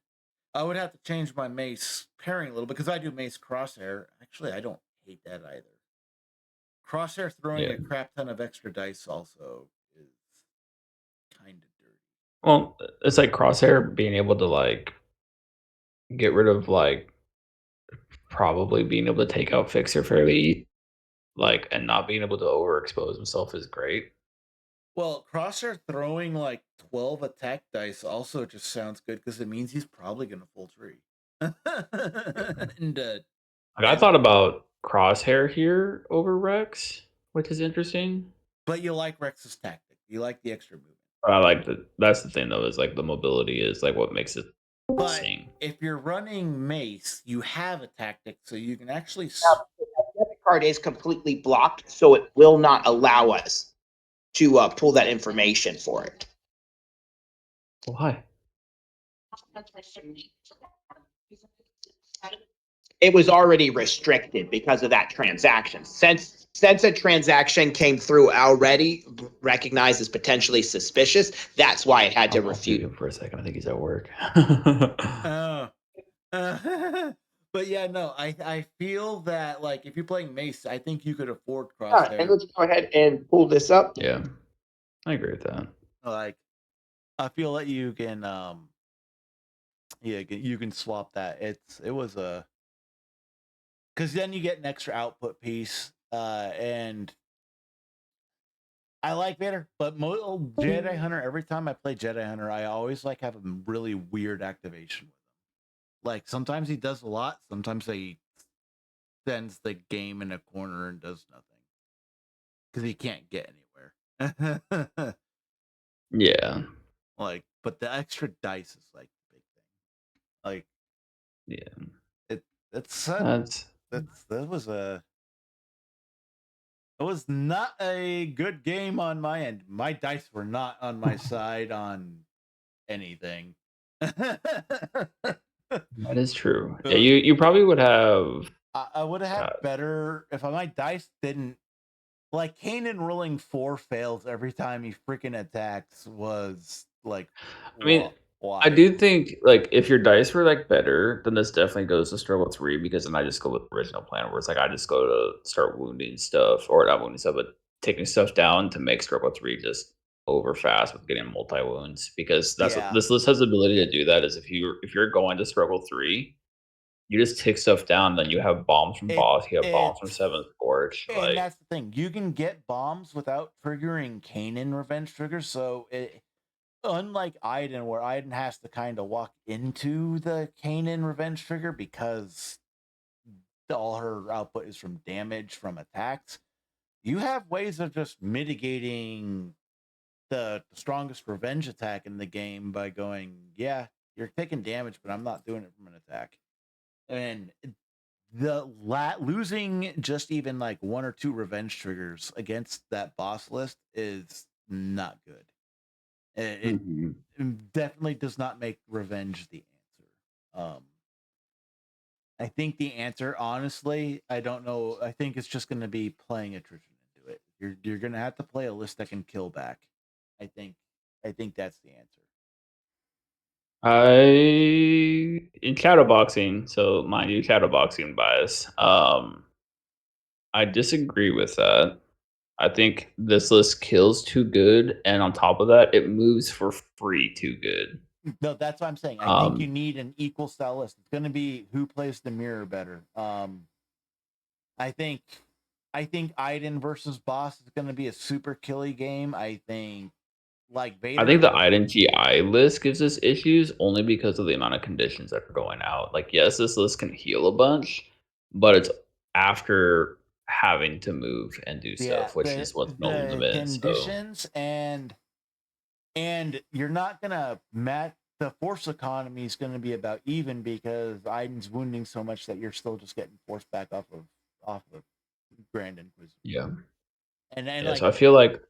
I would have to change my Mace pairing a little because I do Mace Crosshair. Actually, I don't hate that either. Crosshair throwing Yeah. a crap ton of extra dice also is kind of dirty. Well, it's like Crosshair being able to like get rid of like probably being able to take out Fixer fairly like and not being able to overexpose himself is great. Well, Crosshair throwing like 12 attack dice also just sounds good because it means he's probably going to full tree. and Like I thought about Crosshair here over Rex, which is interesting. But you like Rex's tactic. You like the extra movement. I like that's the thing though, is like the mobility is like what makes it But sing. if you're running Mace, you have a tactic, so you can actually. Debit card is completely blocked, so it will not allow us to pull that information for it. Why? It was already restricted because of that transaction. Since a transaction came through already recognized as potentially suspicious, that's why it had to I'll mute refute. him for a second. I think he's at work. But yeah, no, I feel that like if you're playing Mace, I think you could afford Yeah, Crosshair. and let's go ahead and pull this up. Yeah, I agree with that. Like, I feel that you can, yeah, you can swap that. It was a, because then you get an extra output piece, and I like Vader, but Jedi Hunter. Every time I play Jedi Hunter, I always like have a really weird activation with him. Like sometimes he does a lot, sometimes he sends the game in a corner and does nothing because he can't get anywhere. Yeah, Like, but the extra dice is like the big thing. Like, yeah, that's that was a. It was not a good game on my end. My dice were not on my side on anything. that is true. Yeah, you probably would have. I would have had God. better if my dice didn't. Like Kanan rolling 4 fails every time he freaking attacks was like. I mean, why? I do think like if your dice were like better, then this definitely goes to struggle 3 because then I just go with the original plan where it's like I just go to start wounding stuff or not wounding stuff, but taking stuff down to make struggle 3 just over fast with getting multi wounds because that's Yeah. what this list has the ability to do. That is if you're going to struggle 3, you just take stuff down. Then you have bombs from boss, you have bombs from Seventh Scorch. And Like that's the thing, you can get bombs without triggering Kanan revenge triggers. So it, unlike Iden, where Iden has to kind of walk into the Kanan revenge trigger because all her output is from damage from attacks, you have ways of just mitigating the strongest revenge attack in the game by going, yeah, you're taking damage, but I'm not doing it from an attack. And the losing just even like 1 or 2 revenge triggers against that boss list is not good. It definitely does not make revenge the answer. I think the answer, honestly, I don't know. I think it's just going to be playing attrition into it. You're going to have to play a list that can kill back. I think that's the answer. in shadowboxing, so mind you, shadowboxing bias. I disagree with that. I think this list kills too good, and on top of that, it moves for free too good. No, that's what I'm saying. I think you Um, need an equal style list. It's going to be who plays the mirror better. I think Iden versus Boss is going to be a super killy game. I think like I think Vader. the IDENTI list gives us issues only because of the amount of conditions that are going out. Like, yes, this list can heal a bunch, but it's after having to move and do Yeah, stuff, which is what's no the limit. So conditions and you're not gonna match the force economy is going to be about even because Iden's wounding so much that you're still just getting forced back off of Grand Inquisitor. yeah, And yeah. like So I feel like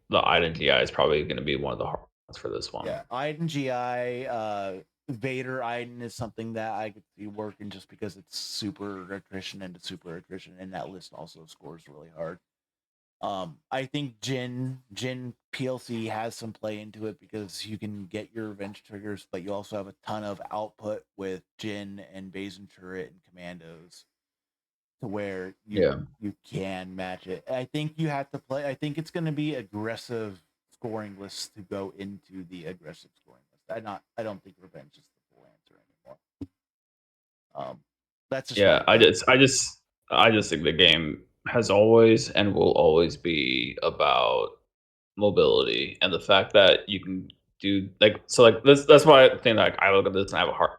the IDENTI is probably going to be one of the hard ones for this one. yeah, Iden GI, Vader Iden is something that I could see working just because it's super attrition into super attrition, and that list also scores really hard. I think Jin PLC has some play into it because you can get your revenge triggers, but you also have a ton of output with Jin and Bazin turret and commandos to where Yeah. you can match it. I think you have to play. I think it's going to be aggressive scoring lists to go into the aggressive scoring list. I don't think revenge is the full answer anymore. That's just Yeah, my I just think the game has always and will always be about mobility and the fact that you can do like that's why I think like I look at this and I have a hard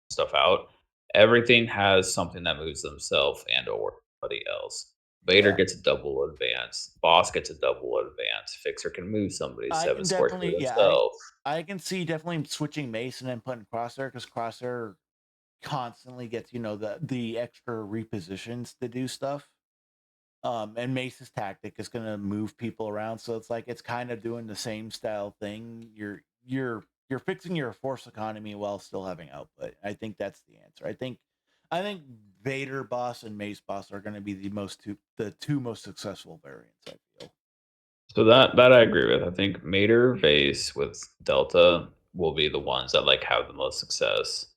stuff out. Everything has something that moves themselves and or somebody else. Vader yeah. gets a double advance. Boss gets a double advance. Fixer can move somebody I seven can squares for definitely themselves. I can see definitely switching Mason and putting Crosshair because Crosshair constantly gets the extra repositions to do stuff. And Mace's tactic is going to move people around, so it's like it's kind of doing the same style thing. You're fixing your force economy while still having output. I think that's the answer. I think Vader boss and Mace boss are going to be the two most successful variants. I feel. So that I agree with. I think Mater Vase with Delta will be the ones that like have the most success.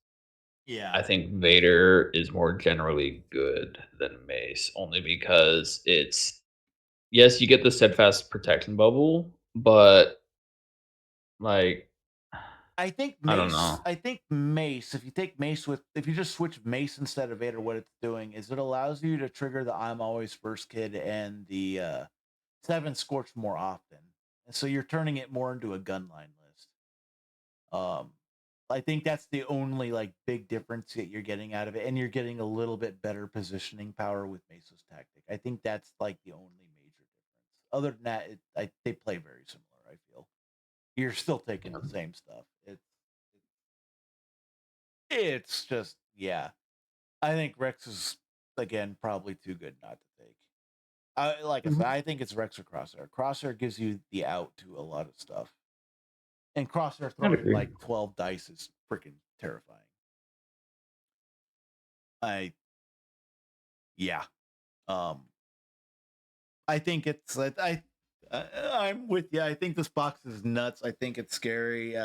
Yeah, I think Vader is more generally good than Mace, only because it's yes, you get the steadfast protection bubble, but like I think I don't know. Mace. If you just switch Mace instead of Vader, what it's doing is it allows you to trigger the I'm always first kid and the Seven Scorch more often, and so you're turning it more into a gunline list. Um, I think that's the only like big difference that you're getting out of it, and you're getting a little bit better positioning power with Mesa's tactic. I think that's like the only major difference. Other than that, they play very similar. I feel you're still taking the same stuff. It's just yeah. I think Rex is again probably too good not to take. Like I said, I think it's Rex or Crosshair. Crosshair gives you the out to a lot of stuff, and Crosshair I'd throwing agree. like 12 dice is freaking terrifying. I yeah. Um, I think it's I'm with you. I think this box is nuts. I think it's scary.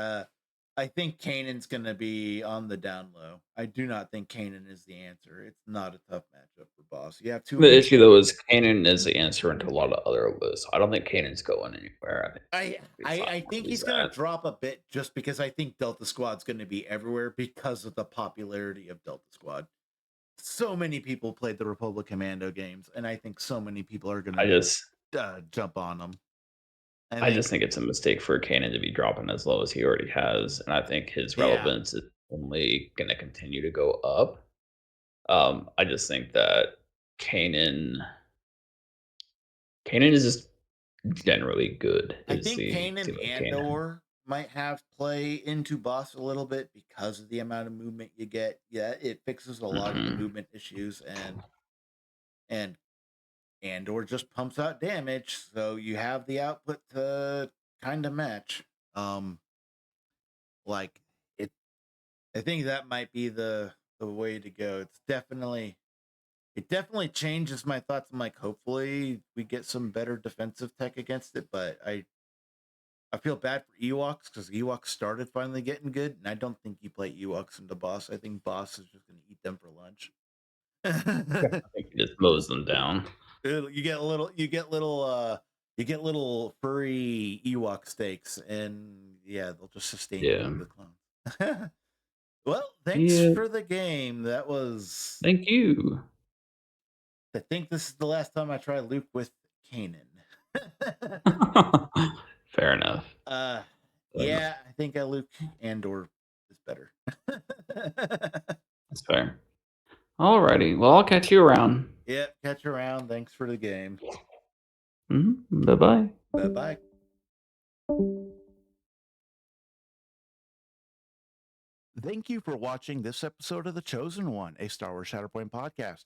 I think Kanan's gonna be on the down low. I do not think Kanan is the answer. It's not a tough matchup for boss. You have two. The issue though is Kanan is the answer into a lot of other lists. I don't think Kanan's going anywhere. I think I think he's gonna drop a bit just because I think Delta Squad's gonna be everywhere because of the popularity of Delta Squad. So many people played the Republic Commando games, and I think so many people are gonna jump on them. I just think it's a mistake for Kanan to be dropping as low as he already has, and I think his relevance is only going to continue to go up. I just think that Kanan is just generally good. I Is think the Kanan team of and Kanan. or might have play into boss a little bit because of the amount of movement you get. Yeah, it fixes a lot of the movement issues and or just pumps out damage, so you have the output to kind of match. Like it I think that might be the way to go. It definitely changes my thoughts. I'm like, hopefully we get some better defensive tech against it, but I feel bad for Ewoks because Ewoks started finally getting good, and I don't think you play Ewoks into boss. I think boss is just going to eat them for lunch. I think he just mows them down. You get little furry Ewok steaks, and yeah, they'll just sustain you Yeah. through the clones. Well, thanks Yeah. for the game. That was. Thank you. I think this is the last time I try Luke with Kanan. Fair enough. uh, Fair yeah, enough. I think Luke Andor is better. That's fair. Alrighty. Well, I'll catch you around. Yep, catch you around. Thanks for the game. Bye bye. Bye bye. Thank you for watching this episode of The Chosen One, a Star Wars Shatterpoint podcast.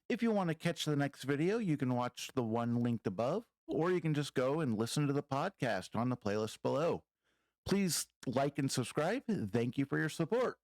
If you want to catch the next video, you can watch the one linked above, or you can just go and listen to the podcast on the playlist below. Please like and subscribe. Thank you for your support.